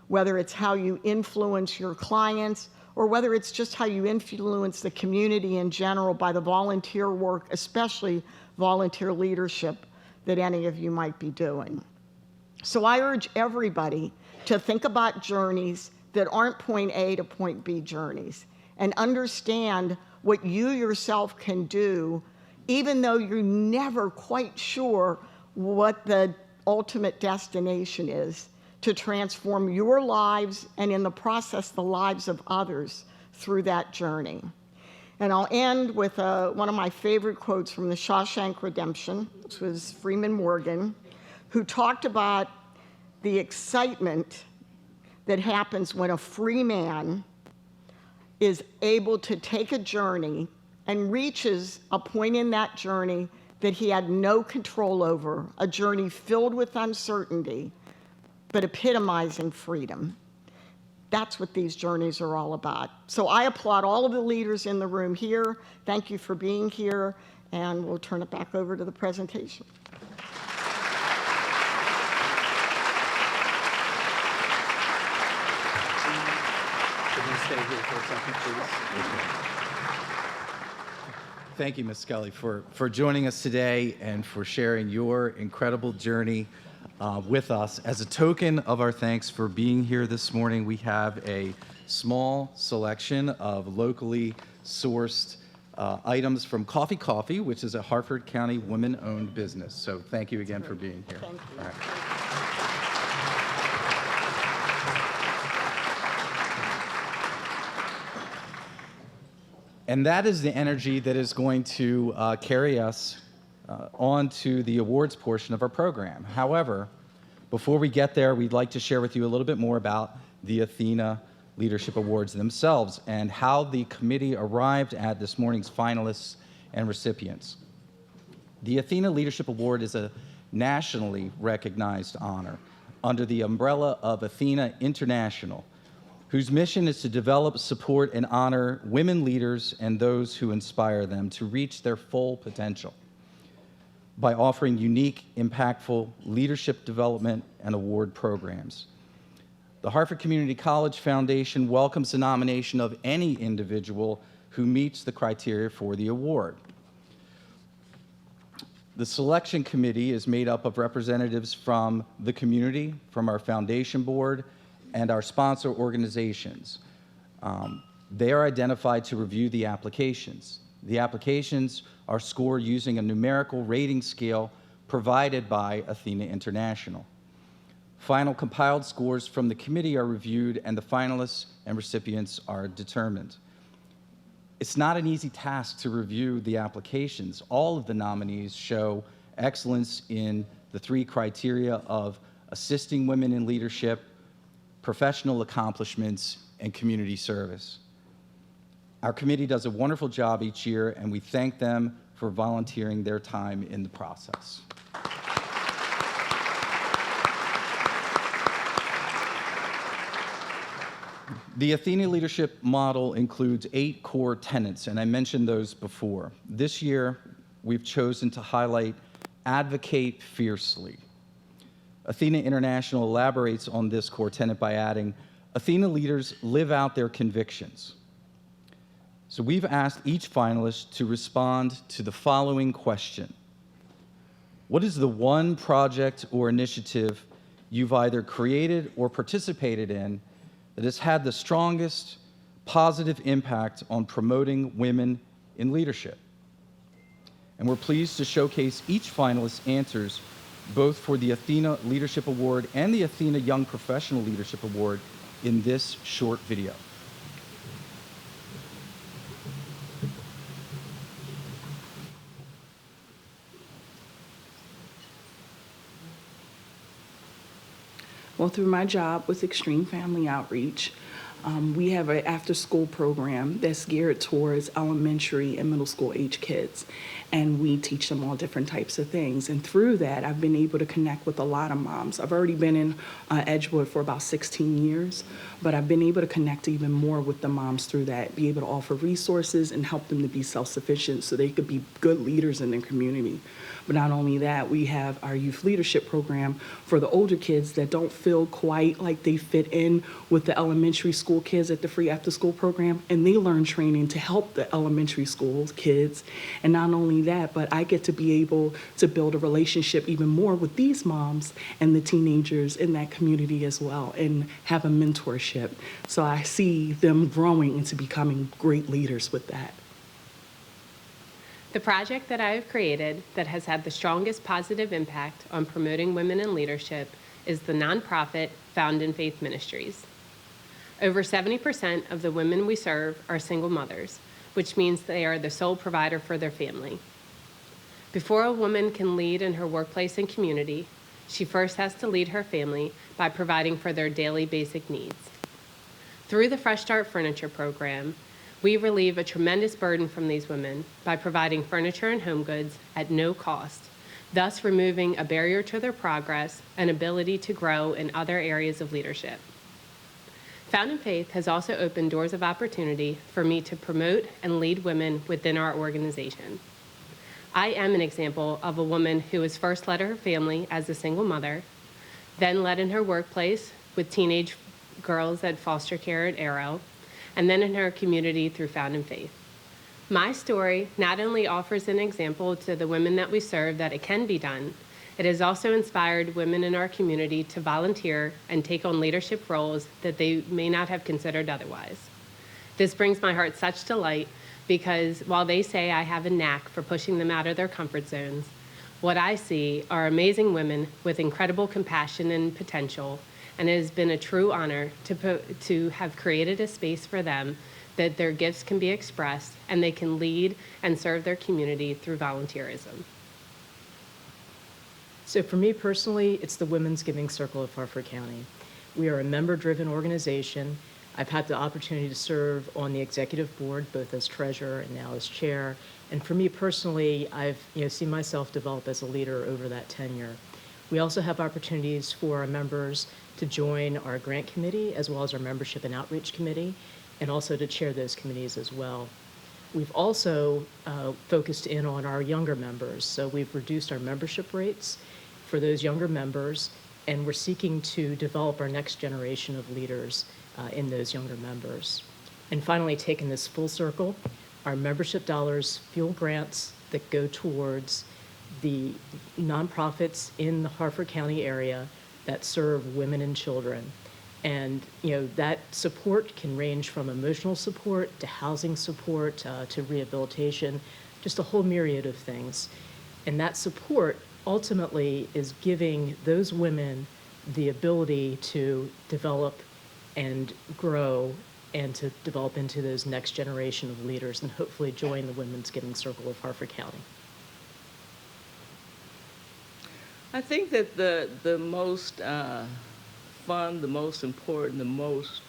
whether it's how you influence your clients, or whether it's just how you influence the community in general by the volunteer work, especially volunteer leadership that any of you might be doing. So I urge everybody to think about journeys that aren't point A to point B journeys, and understand what you yourself can do, even though you're never quite sure what the ultimate destination is, to transform your lives and in the process the lives of others through that journey. And I'll end with one of my favorite quotes from The Shawshank Redemption, which was Freeman Morgan, who talked about the excitement that happens when a free man is able to take a journey and reaches a point in that journey that he had no control over, a journey filled with uncertainty, but epitomizing freedom. That's what these journeys are all about. So I applaud all of the leaders in the room here. Thank you for being here, and we'll turn it back over to the presentation. Stay here for a second, please. Thank you, Ms. Scully, for joining us today and for sharing your incredible journey with us. As a token of our thanks for being here this morning, we have a small selection of locally sourced items from Coffee Coffee, which is a Harford County women-owned business. So thank you again for being here. Thank you. All right. And that is the energy that is going to carry us on to the awards portion of our program. However, before we get there, we'd like to share with you a little bit more about the ATHENA Leadership Awards themselves and how the committee arrived at this morning's finalists and recipients. The ATHENA Leadership Award is a nationally recognized honor under the umbrella of ATHENA International, whose mission is to develop, support, and honor women leaders and those who inspire them to reach their full potential by offering unique, impactful leadership development and award programs. The Harford Community College Foundation welcomes the nomination of any individual who meets the criteria for the award. The selection committee is made up of representatives from the community, from our foundation board, and our sponsor organizations. They are identified to review the applications. The applications are scored using a numerical rating scale provided by ATHENA International. Final compiled scores from the committee are reviewed, and the finalists and recipients are determined. It's not an easy task to review the applications. All of the nominees show excellence in the three criteria of assisting women in leadership, professional accomplishments, and community service. Our committee does a wonderful job each year, and we thank them for volunteering their time in the process. The ATHENA leadership model includes 8 core tenets, and I mentioned those before. This year, we've chosen to highlight advocate fiercely. ATHENA International elaborates on this core tenet by adding, ATHENA leaders live out their convictions. So we've asked each finalist to respond to the following question. What is the one project or initiative you've either created or participated in that has had the strongest positive impact on promoting women in leadership? And we're pleased to showcase each finalist's answers both for the ATHENA Leadership Award and the ATHENA Young Professional Leadership Award in this short video. Well, through my job with Extreme Family Outreach, we have an after-school program that's geared towards elementary and middle school age kids, and we teach them all different types of things. And through that, I've been able to connect with a lot of moms. I've already been in Edgewood for about 16 years, but I've been able to connect even more with the moms through that, be able to offer resources and help them to be self-sufficient so they could be good leaders in their community. But not only that, we have our youth leadership program for the older kids that don't feel quite like they fit in with the elementary school kids at the free after-school program, and they learn training to help the elementary school kids. And not only that, but I get to be able to build a relationship even more with these moms and the teenagers in that community as well, and have a mentorship. So I see them growing into becoming great leaders with that. The project that I have created that has had the strongest positive impact on promoting women in leadership is the nonprofit Found in Faith Ministries. Over 70% of the women we serve are single mothers, which means they are the sole provider for their family. Before a woman can lead in her workplace and community, she first has to lead her family by providing for their daily basic needs. Through the Fresh Start Furniture program, we relieve a tremendous burden from these women by providing furniture and home goods at no cost, thus removing a barrier to their progress and ability to grow in other areas of leadership. Found in Faith has also opened doors of opportunity for me to promote and lead women within our organization. I am an example of a woman who has first led her family as a single mother, then led in her workplace with teenage girls at foster care at Arrow, and then in her community through Found in Faith. My story not only offers an example to the women that we serve that it can be done, it has also inspired women in our community to volunteer and take on leadership roles that they may not have considered otherwise. This brings my heart such delight because while they say I have a knack for pushing them out of their comfort zones, what I see are amazing women with incredible compassion and potential, and it has been a true honor to have created a space for them that their gifts can be expressed and they can lead and serve their community through volunteerism. So for me personally, it's the Women's Giving Circle of Harford County. We are a member-driven organization. I've had the opportunity to serve on the executive board, both as treasurer and now as chair. And for me personally, I've seen myself develop as a leader over that tenure. We also have opportunities for our members to join our grant committee as well as our membership and outreach committee, and also to chair those committees as well. We've also focused in on our younger members. So we've reduced our membership rates for those younger members, and we're seeking to develop our next generation of leaders in those younger members. And finally, taking this full circle, our membership dollars fuel grants that go towards the nonprofits in the Harford County area that serve women and children. And that support can range from emotional support to housing support to rehabilitation, just a whole myriad of things. And that support ultimately is giving those women the ability to develop and grow and to develop into those next generation of leaders and hopefully join the Women's Giving Circle of Harford County. I think that the most fun, the most important, the most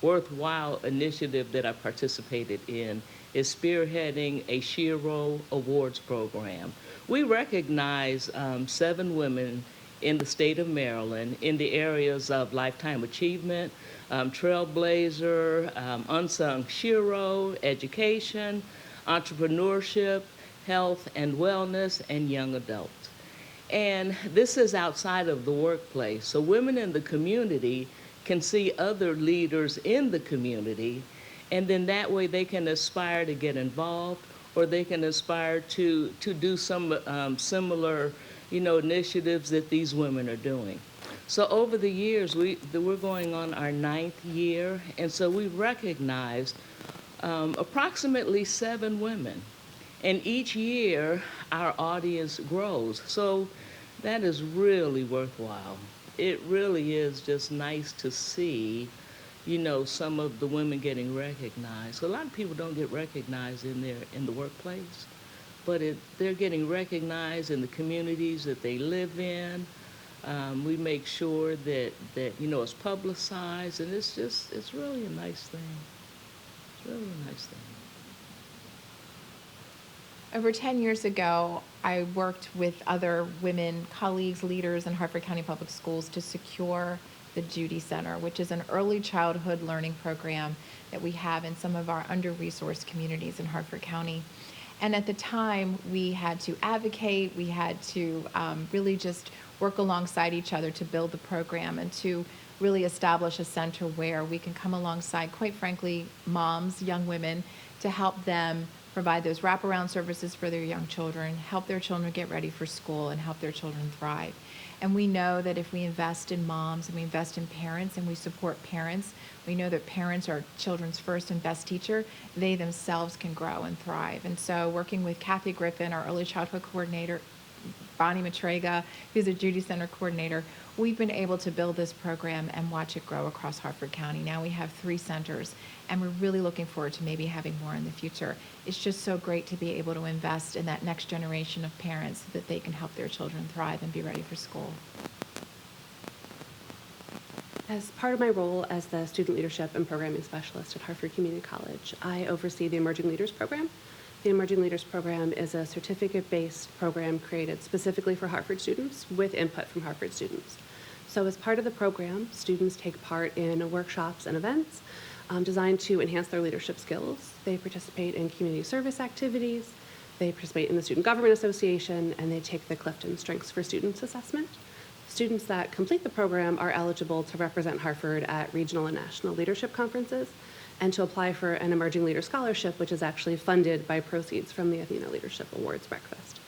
worthwhile initiative that I participated in is spearheading a Shiro Awards program. We recognize 7 women in the state of Maryland in the areas of lifetime achievement, trailblazer, unsung Shiro, education, entrepreneurship, health and wellness, and young adults. And this is outside of the workplace. So women in the community can see other leaders in the community, and then that way they can aspire to get involved, or they can aspire to do some similar initiatives that these women are doing. So over the years, we're going on our 9th year, and so we recognized approximately 7 women. And each year, our audience grows. So that is really worthwhile. It really is just nice to see, some of the women getting recognized. A lot of people don't get recognized in the workplace, but they're getting recognized in the communities that they live in. We make sure that it's publicized, and it's really a nice thing. It's really a nice thing. Over 10 years ago, I worked with other women, colleagues, leaders in Harford County Public Schools to secure the Judy Center, which is an early childhood learning program that we have in some of our under-resourced communities in Harford County. And at the time, we had to advocate, we had to really just work alongside each other to build the program and to really establish a center where we can come alongside, quite frankly, moms, young women, to help them provide those wraparound services for their young children, help their children get ready for school, and help their children thrive. And we know that if we invest in moms and we invest in parents and we support parents, we know that parents are children's first and best teacher. They themselves can grow and thrive. And so working with Kathy Griffin, our early childhood coordinator, Bonnie Matrega, who's a Judy Center coordinator, we've been able to build this program and watch it grow across Harford County. Now we have 3 centers, and we're really looking forward to maybe having more in the future. It's just so great to be able to invest in that next generation of parents so that they can help their children thrive and be ready for school. As part of my role as the Student Leadership and Programming Specialist at Harford Community College, I oversee the Emerging Leaders Program. The Emerging Leaders Program is a certificate-based program created specifically for Harford students with input from Harford students. So as part of the program, students take part in workshops and events designed to enhance their leadership skills. They participate in community service activities, they participate in the Student Government Association, and they take the Clifton Strengths for Students assessment. Students that complete the program are eligible to represent Harford at regional and national leadership conferences and to apply for an Emerging Leader Scholarship, which is actually funded by proceeds from the ATHENA Leadership Awards breakfast.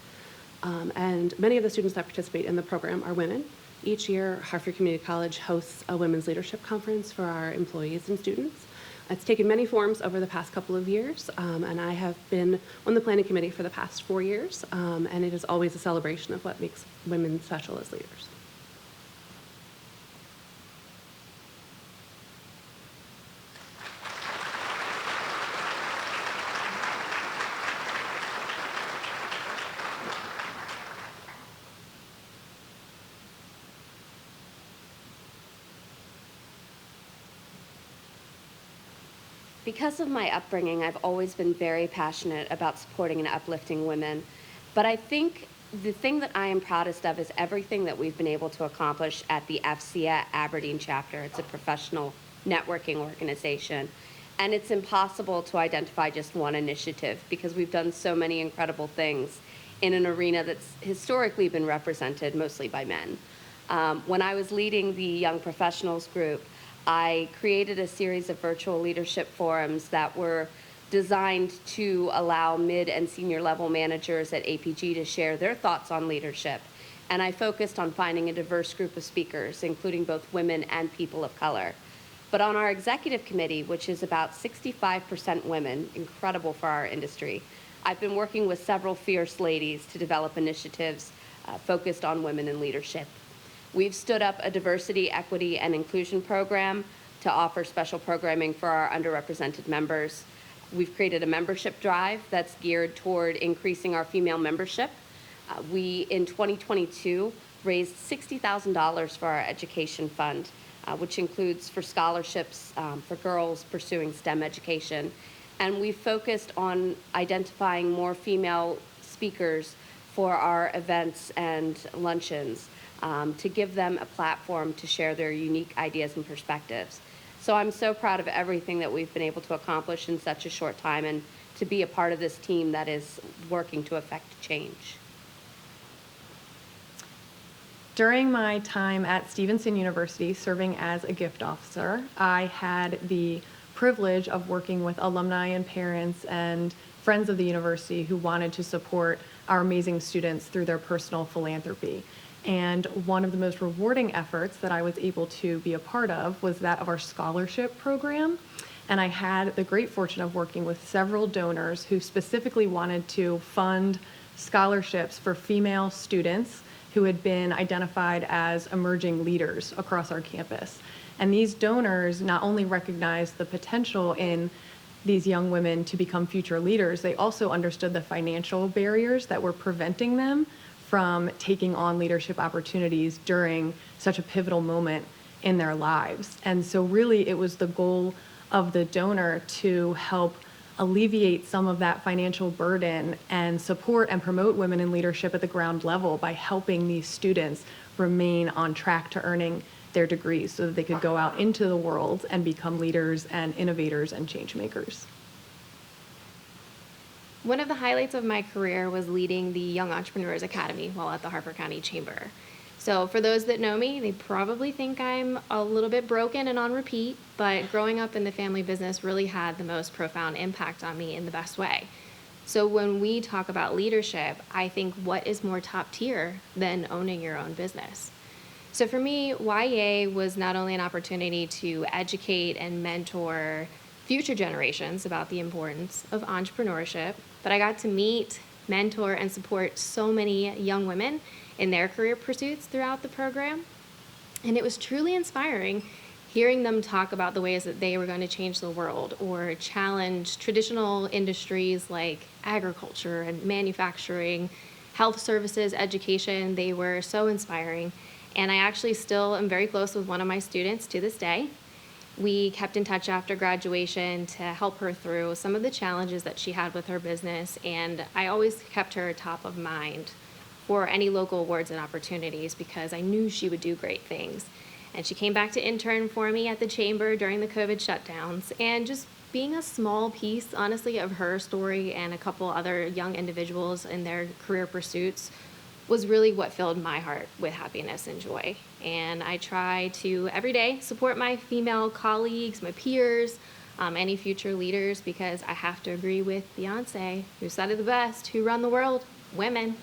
And many of the students that participate in the program are women. Each year, Harford Community College hosts a women's leadership conference for our employees and students. It's taken many forms over the past couple of years, and I have been on the planning committee for the past 4 years, and it is always a celebration of what makes women special as leaders. Because of my upbringing, I've always been very passionate about supporting and uplifting women. But I think the thing that I am proudest of is everything that we've been able to accomplish at the FCA Aberdeen chapter. It's a professional networking organization. And it's impossible to identify just one initiative because we've done so many incredible things in an arena that's historically been represented mostly by men. When I was leading the Young Professionals group, I created a series of virtual leadership forums that were designed to allow mid and senior level managers at APG to share their thoughts on leadership. And I focused on finding a diverse group of speakers, including both women and people of color. But on our executive committee, which is about 65% women, incredible for our industry, I've been working with several fierce ladies to develop initiatives focused on women in leadership. We've stood up a diversity, equity, and inclusion program to offer special programming for our underrepresented members. We've created a membership drive that's geared toward increasing our female membership. We, in 2022, raised $60,000 for our education fund, which includes for scholarships for girls pursuing STEM education. And we focused on identifying more female speakers for our events and luncheons, to give them a platform to share their unique ideas and perspectives. So I'm so proud of everything that we've been able to accomplish in such a short time and to be a part of this team that is working to affect change. During my time at Stevenson University serving as a gift officer, I had the privilege of working with alumni and parents and friends of the university who wanted to support our amazing students through their personal philanthropy. And one of the most rewarding efforts that I was able to be a part of was that of our scholarship program. And I had the great fortune of working with several donors who specifically wanted to fund scholarships for female students who had been identified as emerging leaders across our campus. And these donors not only recognized the potential in these young women to become future leaders, they also understood the financial barriers that were preventing them from taking on leadership opportunities during such a pivotal moment in their lives. And so really it was the goal of the donor to help alleviate some of that financial burden and support and promote women in leadership at the ground level by helping these students remain on track to earning their degrees so that they could go out into the world and become leaders and innovators and change makers. One of the highlights of my career was leading the Young Entrepreneurs Academy while at the Harford County Chamber. So for those that know me, they probably think I'm a little bit broken and on repeat, but growing up in the family business really had the most profound impact on me in the best way. So when we talk about leadership, I think what is more top tier than owning your own business? So for me, YA was not only an opportunity to educate and mentor future generations about the importance of entrepreneurship, but I got to meet, mentor, and support so many young women in their career pursuits throughout the program. And it was truly inspiring hearing them talk about the ways that they were going to change the world or challenge traditional industries like agriculture and manufacturing, health services, education. They were so inspiring. And I actually still am very close with one of my students to this day. We kept in touch after graduation to help her through some of the challenges that she had with her business, and I always kept her top of mind for any local awards and opportunities because I knew she would do great things. And she came back to intern for me at the chamber during the COVID shutdowns, and just being a small piece, honestly, of her story and a couple other young individuals in their career pursuits was really what filled my heart with happiness and joy. And I try to every day support my female colleagues, my peers, any future leaders, because I have to agree with Beyonce, who said it the best, who run the world? Women.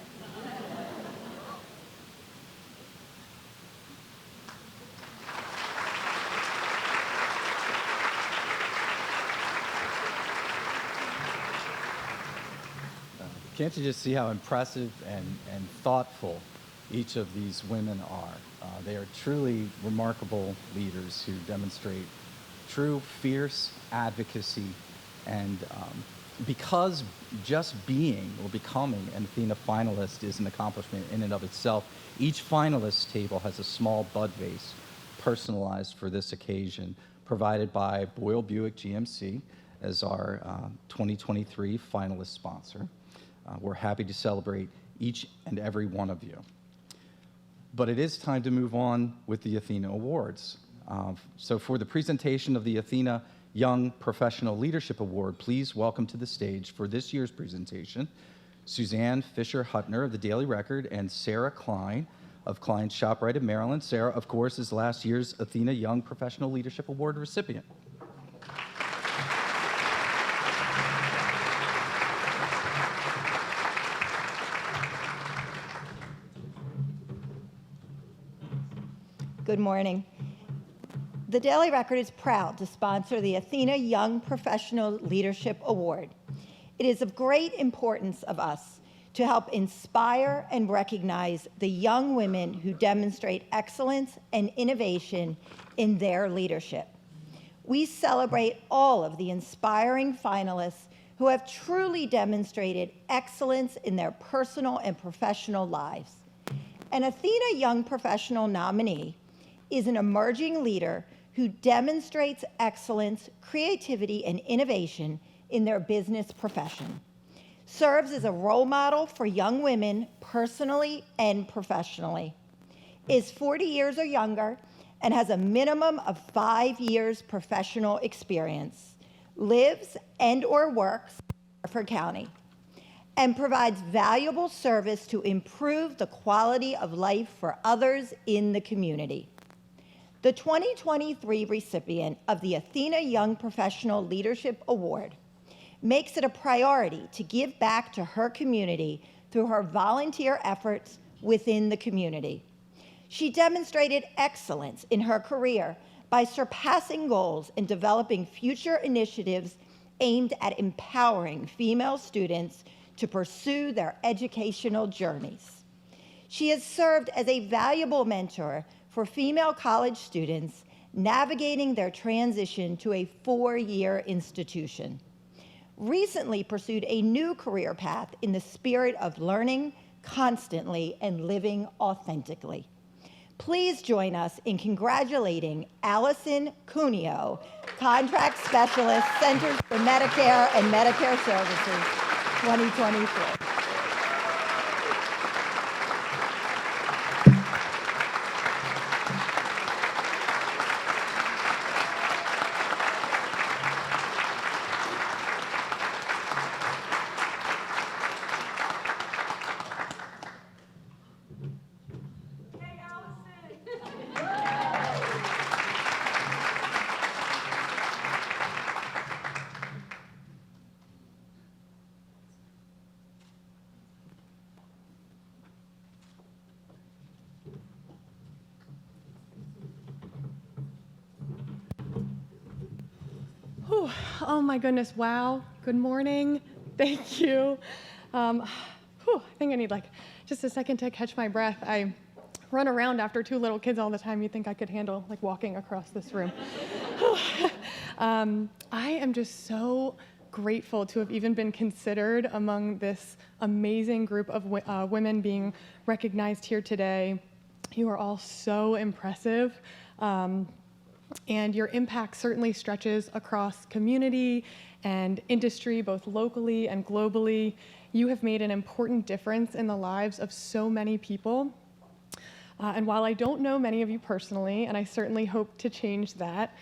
Can't you just see how impressive and thoughtful each of these women are? They are truly remarkable leaders who demonstrate true fierce advocacy, and because just being or becoming an Athena finalist is an accomplishment in and of itself, each finalist table has a small bud vase personalized for this occasion, provided by Boyle Buick GMC as our 2023 finalist sponsor. We're happy to celebrate each and every one of you. But it is time to move on with the Athena Awards. So for the presentation of the Athena Young Professional Leadership Award, please welcome to the stage for this year's presentation, Suzanne Fisher-Hutner of the Daily Record and Sarah Klein of Klein's ShopRite in Maryland. Sarah, of course, is last year's Athena Young Professional Leadership Award recipient. Good morning. The Daily Record is proud to sponsor the Athena Young Professional Leadership Award. It is of great importance of us to help inspire and recognize the young women who demonstrate excellence and innovation in their leadership. We celebrate all of the inspiring finalists who have truly demonstrated excellence in their personal and professional lives. An Athena Young Professional nominee is an emerging leader who demonstrates excellence, creativity, and innovation in their business profession, serves as a role model for young women personally and professionally, is 40 years or younger, and has a minimum of 5 years professional experience, lives and or works in Harford County, and provides valuable service to improve the quality of life for others in the community. The 2023 recipient of the Athena Young Professional Leadership Award makes it a priority to give back to her community through her volunteer efforts within the community. She demonstrated excellence in her career by surpassing goals and developing future initiatives aimed at empowering female students to pursue their educational journeys. She has served as a valuable mentor for female college students navigating their transition to a 4-year institution. Recently pursued a new career path in the spirit of learning constantly and living authentically. Please join us in congratulating Allison Cuneo, Contract Specialist, Centers for Medicare and Medicare Services, 2024. Whew. Oh my goodness, wow. Good morning. Thank you. I think I need like just a second to catch my breath. I run around after 2 little kids all the time. You'd think I could handle like walking across this room. I am just so grateful to have even been considered among this amazing group of women being recognized here today. You are all so impressive. And your impact certainly stretches across community and industry, both locally and globally. You have made an important difference in the lives of so many people. And while I don't know many of you personally, and I certainly hope to change that,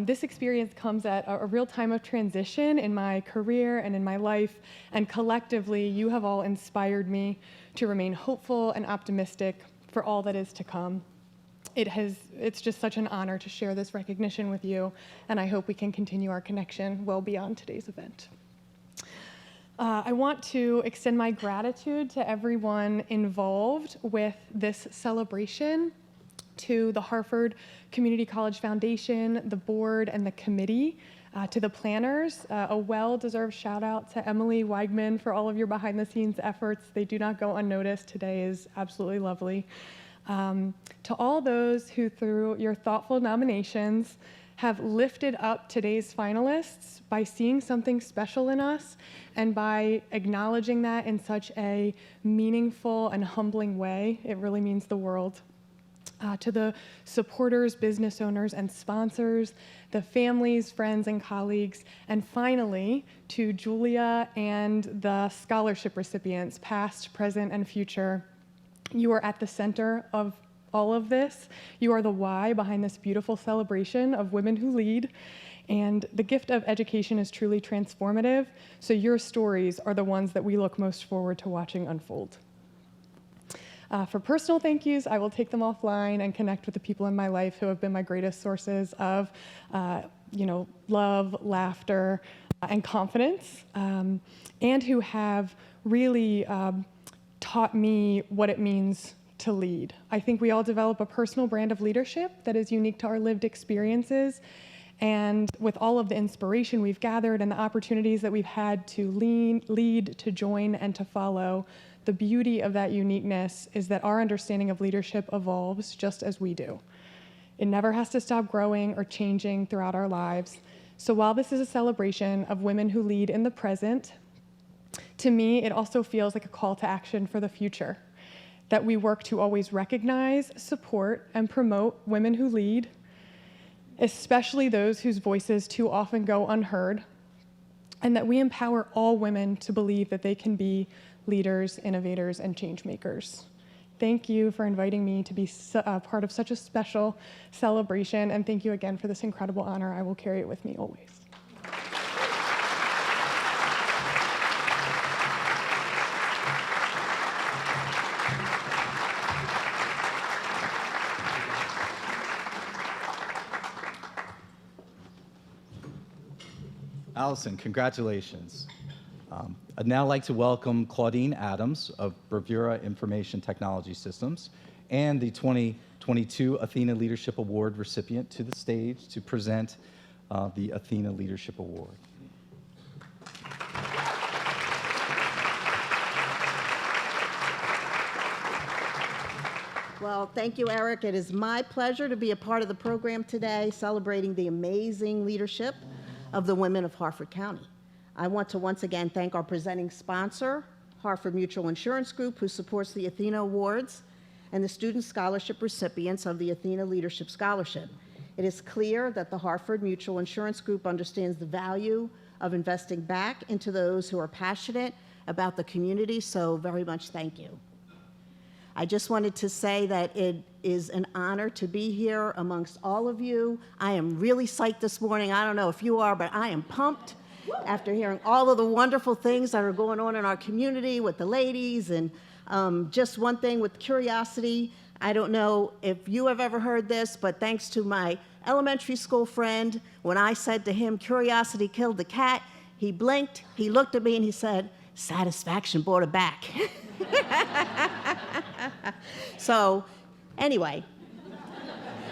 this experience comes at a real time of transition in my career and in my life. And collectively, you have all inspired me to remain hopeful and optimistic for all that is to come. It's just such an honor to share this recognition with you, and I hope we can continue our connection well beyond today's event. I want to extend my gratitude to everyone involved with this celebration, to the Harford Community College Foundation, the board, and the committee, to the planners. A well-deserved shout out to Emily Weigman for all of your behind-the-scenes efforts. They do not go unnoticed. Today is absolutely lovely. To all those who, through your thoughtful nominations, have lifted up today's finalists by seeing something special in us and by acknowledging that in such a meaningful and humbling way, it really means the world. To the supporters, business owners, and sponsors, the families, friends, and colleagues, and finally, to Julia and the scholarship recipients, past, present, and future. You are at the center of all of this. You are the why behind this beautiful celebration of women who lead. And the gift of education is truly transformative. So your stories are the ones that we look most forward to watching unfold. For personal thank yous, I will take them offline and connect with the people in my life who have been my greatest sources of love, laughter, and confidence, and who have really taught me what it means to lead. I think we all develop a personal brand of leadership that is unique to our lived experiences. And with all of the inspiration we've gathered and the opportunities that we've had to lead, to join, and to follow, the beauty of that uniqueness is that our understanding of leadership evolves just as we do. It never has to stop growing or changing throughout our lives. So while this is a celebration of women who lead in the present, to me, it also feels like a call to action for the future, that we work to always recognize, support, and promote women who lead, especially those whose voices too often go unheard, and that we empower all women to believe that they can be leaders, innovators, and change makers. Thank you for inviting me to be part of such a special celebration, and thank you again for this incredible honor. I will carry it with me always. Allison, congratulations. I'd now like to welcome Claudine Adams of Bravura Information Technology Systems and the 2022 Athena Leadership Award recipient to the stage to present the Athena Leadership Award. Well, thank you, Eric. It is my pleasure to be a part of the program today, celebrating the amazing leadership of the women of Harford County. I want to once again thank our presenting sponsor, Harford Mutual Insurance Group, who supports the Athena Awards, and the student scholarship recipients of the Athena Leadership Scholarship. It is clear that the Harford Mutual Insurance Group understands the value of investing back into those who are passionate about the community, so very much thank you. I just wanted to say that it is an honor to be here amongst all of you. I am really psyched this morning. I don't know if you are, but I am pumped after hearing all of the wonderful things that are going on in our community with the ladies. And just one thing with curiosity, I don't know if you have ever heard this, but thanks to my elementary school friend, when I said to him, "Curiosity killed the cat," he blinked, he looked at me, and he said, "Satisfaction brought it back." So, anyway,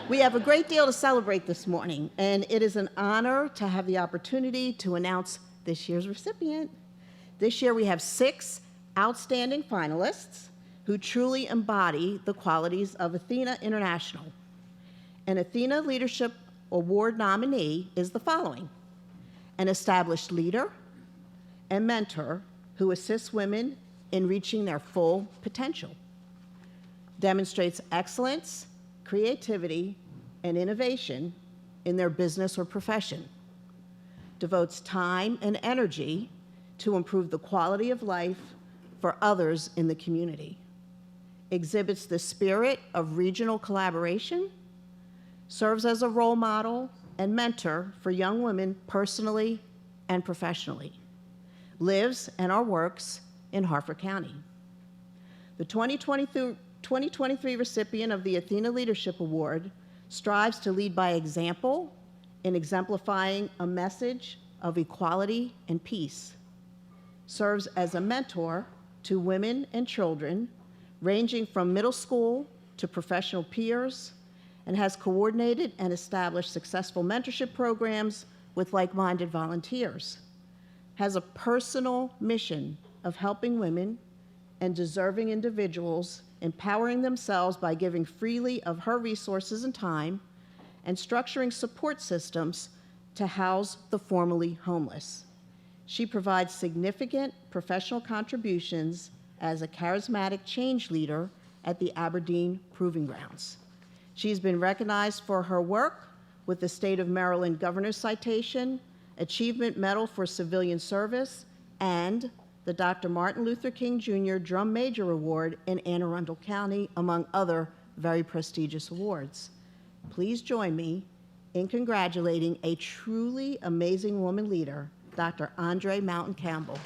we have a great deal to celebrate this morning, and it is an honor to have the opportunity to announce this year's recipient. This year we have 6 outstanding finalists who truly embody the qualities of Athena International. An Athena Leadership Award nominee is the following: an established leader and mentor who assists women in reaching their full potential, demonstrates excellence, creativity, and innovation in their business or profession, devotes time and energy to improve the quality of life for others in the community, exhibits the spirit of regional collaboration, serves as a role model and mentor for young women personally and professionally, lives and/or works in Harford County. The 2023 recipient of the Athena Leadership Award strives to lead by example in exemplifying a message of equality and peace, serves as a mentor to women and children ranging from middle school to professional peers, and has coordinated and established successful mentorship programs with like-minded volunteers, has a personal mission of helping women and deserving individuals empowering themselves by giving freely of her resources and time, and structuring support systems to house the formerly homeless. She provides significant professional contributions as a charismatic change leader at the Aberdeen Proving Grounds. She's been recognized for her work with the State of Maryland Governor's Citation, Achievement Medal for Civilian Service, and the Dr. Martin Luther King Jr. Drum Major Award in Anne Arundel County, among other very prestigious awards. Please join me in congratulating a truly amazing woman leader, Dr. Andre Mountain Campbell.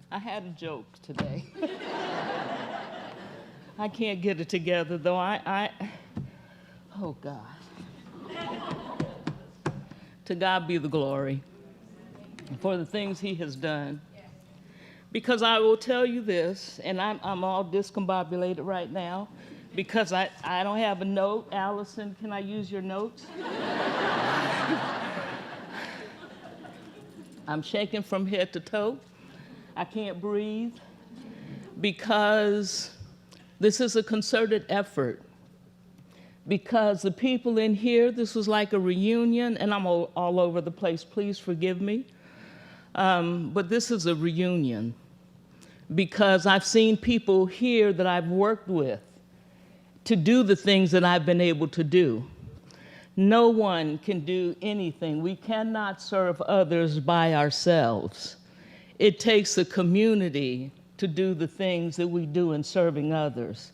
I had a joke today. I can't get it together, though. Oh, God. To God be the glory for the things he has done. Because I will tell you this, and I'm all discombobulated right now, because I don't have a note. Allison, can I use your notes? I'm shaking from head to toe. I can't breathe because this is a concerted effort. Because the people in here, this was like a reunion, and I'm all over the place, please forgive me. But this is a reunion because I've seen people here that I've worked with to do the things that I've been able to do. No one can do anything. We cannot serve others by ourselves. It takes a community to do the things that we do in serving others.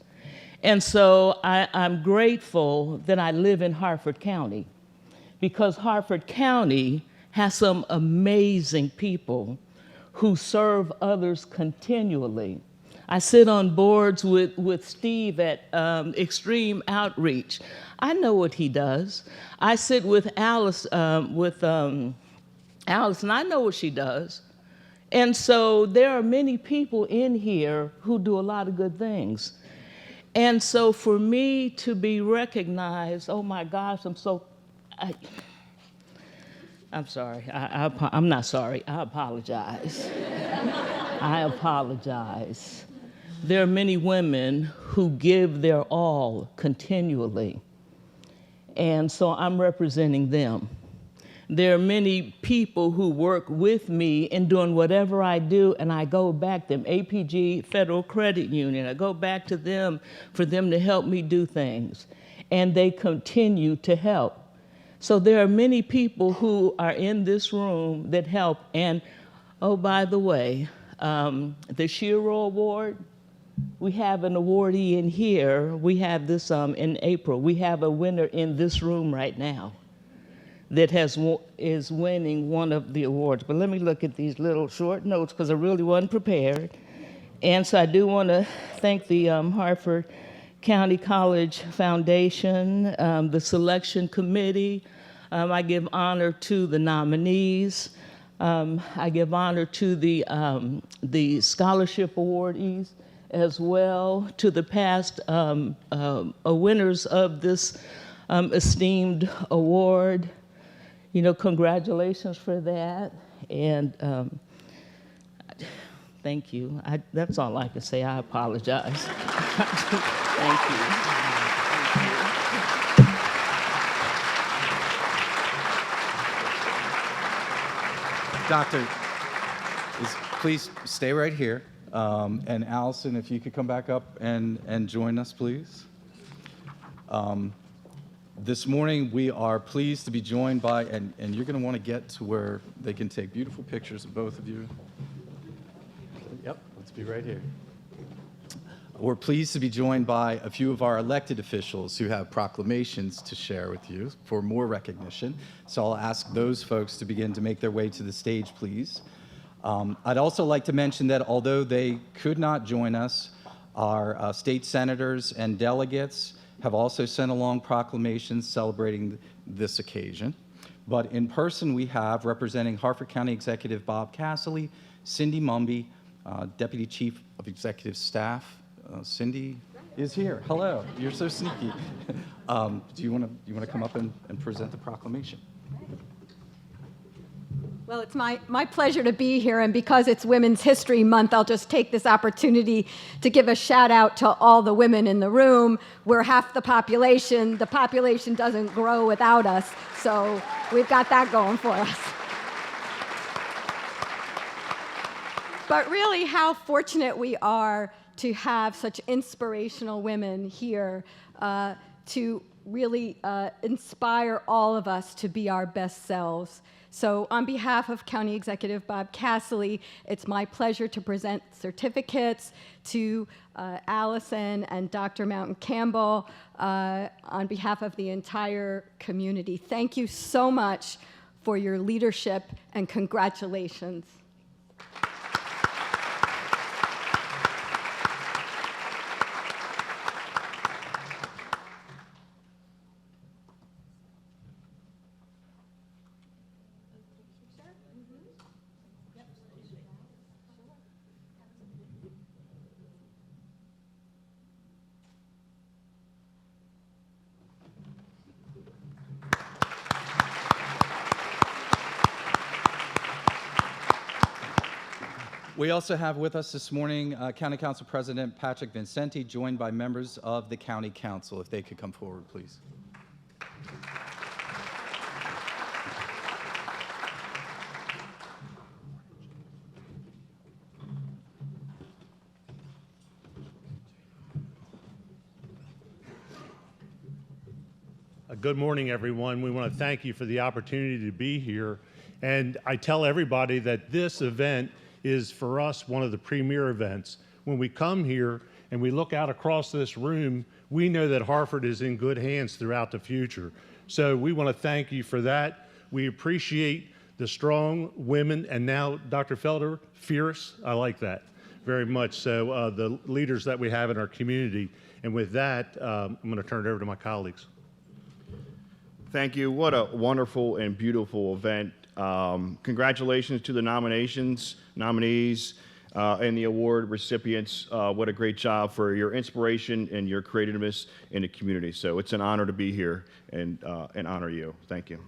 And so I'm grateful that I live in Harford County because Harford County has some amazing people who serve others continually. I sit on boards with Steve at Extreme Outreach. I know what he does. I sit with Alice, and I know what she does. And so there are many people in here who do a lot of good things. And so for me to be recognized, oh my gosh, I'm sorry, I'm not sorry, I apologize. I apologize. There are many women who give their all continually, and so I'm representing them. There are many people who work with me in doing whatever I do, and I go back to them, APG, Federal Credit Union, I go back to them for them to help me do things, and they continue to help. So there are many people who are in this room that help, and oh, by the way, the Shiro Award, we have an awardee in here. We have this in April. We have a winner in this room right now that is winning one of the awards. But let me look at these little short notes because I really wasn't prepared. And so I do want to thank the Harford County College Foundation, the selection committee. I give honor to the nominees. I give honor to the scholarship awardees as well, to the past winners of this esteemed award. You know, congratulations for that, and thank you. That's all I can say. I apologize. Thank you. Doctor, please stay right here. And Allison, if you could come back up and join us, please. This morning, we are pleased to be joined by, and you're going to want to get to where they can take beautiful pictures of both of you. Yep, let's be right here. We're pleased to be joined by a few of our elected officials who have proclamations to share with you for more recognition. So I'll ask those folks to begin to make their way to the stage, please. I'd also like to mention that although they could not join us, our state senators and delegates have also sent along proclamations celebrating this occasion. But in person, we have, representing Harford County Executive Bob Casserly, Cindy Mumby, Deputy Chief of Executive Staff. Cindy is here. Hello. You're so sneaky. Do you want to come up and present the proclamation? Well, it's my pleasure to be here, and because it's Women's History Month, I'll just take this opportunity to give a shout out to all the women in the room. We're half the population. The population doesn't grow without us, so we've got that going for us. But really, how fortunate we are to have such inspirational women here to really inspire all of us to be our best selves. So on behalf of County Executive Bob Casserly, it's my pleasure to present certificates to Allison and Dr. Mountain Campbell on behalf of the entire community. Thank you so much for your leadership, and congratulations. We also have with us this morning County Council President Patrick Vincenti, joined by members of the County Council. If they could come forward, please. Good morning, everyone. We want to thank you for the opportunity to be here. And I tell everybody that this event is, for us, one of the premier events. When we come here and we look out across this room, we know that Hartford is in good hands throughout the future. So we want to thank you for that. We appreciate the strong women, and now, Dr. Felder, fierce. I like that very much. So the leaders that we have in our community. And with that, I'm going to turn it over to my colleagues. Thank you. What a wonderful and beautiful event. Congratulations to the nominees, and the award recipients. What a great job for your inspiration and your creativeness in the community. So it's an honor to be here and honor you. Thank you.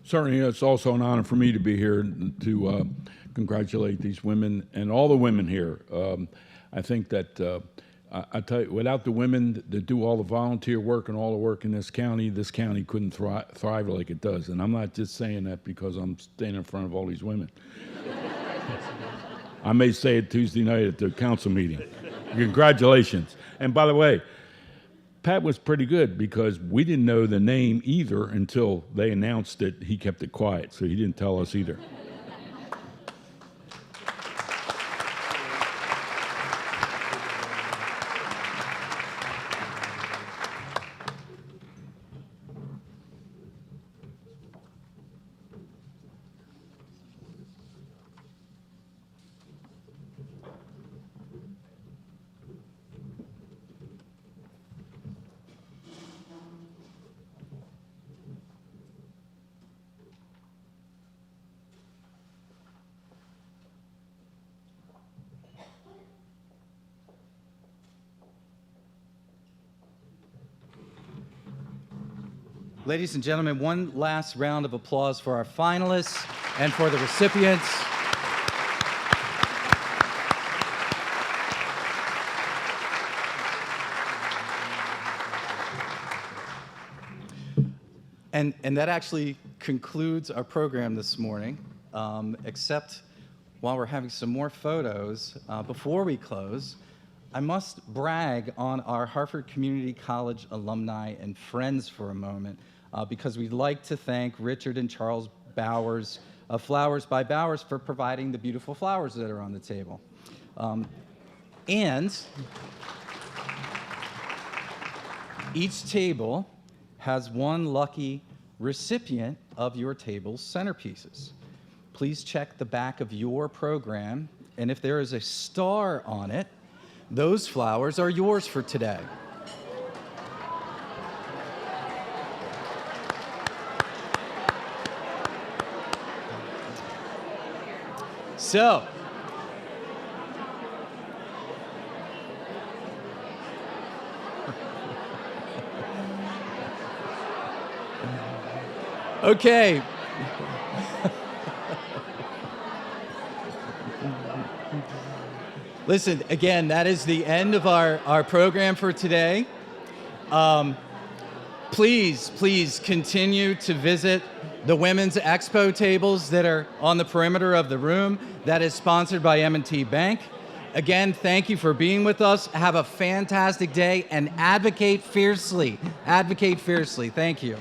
Certainly, it's also an honor for me to be here to congratulate these women and all the women here. I think that I tell you, without the women that do all the volunteer work and all the work in this county couldn't thrive like it does. And I'm not just saying that because I'm standing in front of all these women. I may say it Tuesday night at the council meeting. Congratulations. And by the way, Pat was pretty good because we didn't know the name either until they announced it. He kept it quiet, so he didn't tell us either. Ladies and gentlemen, one last round of applause for our finalists and for the recipients. And that actually concludes our program this morning, except while we're having some more photos, before we close, I must brag on our Hartford Community College alumni and friends for a moment, because we'd like to thank Richard and Charles Bowers of Flowers by Bowers for providing the beautiful flowers that are on the table. And each table has one lucky recipient of your table's centerpieces. Please check the back of your program, and if there is a star on it, those flowers are yours for today. So, okay. Listen, again, that is the end of our program for today. Please continue to visit the Women's Expo tables that are on the perimeter of the room. That is sponsored by M&T Bank. Again, thank you for being with us. Have a fantastic day and advocate fiercely. Advocate fiercely. Thank you.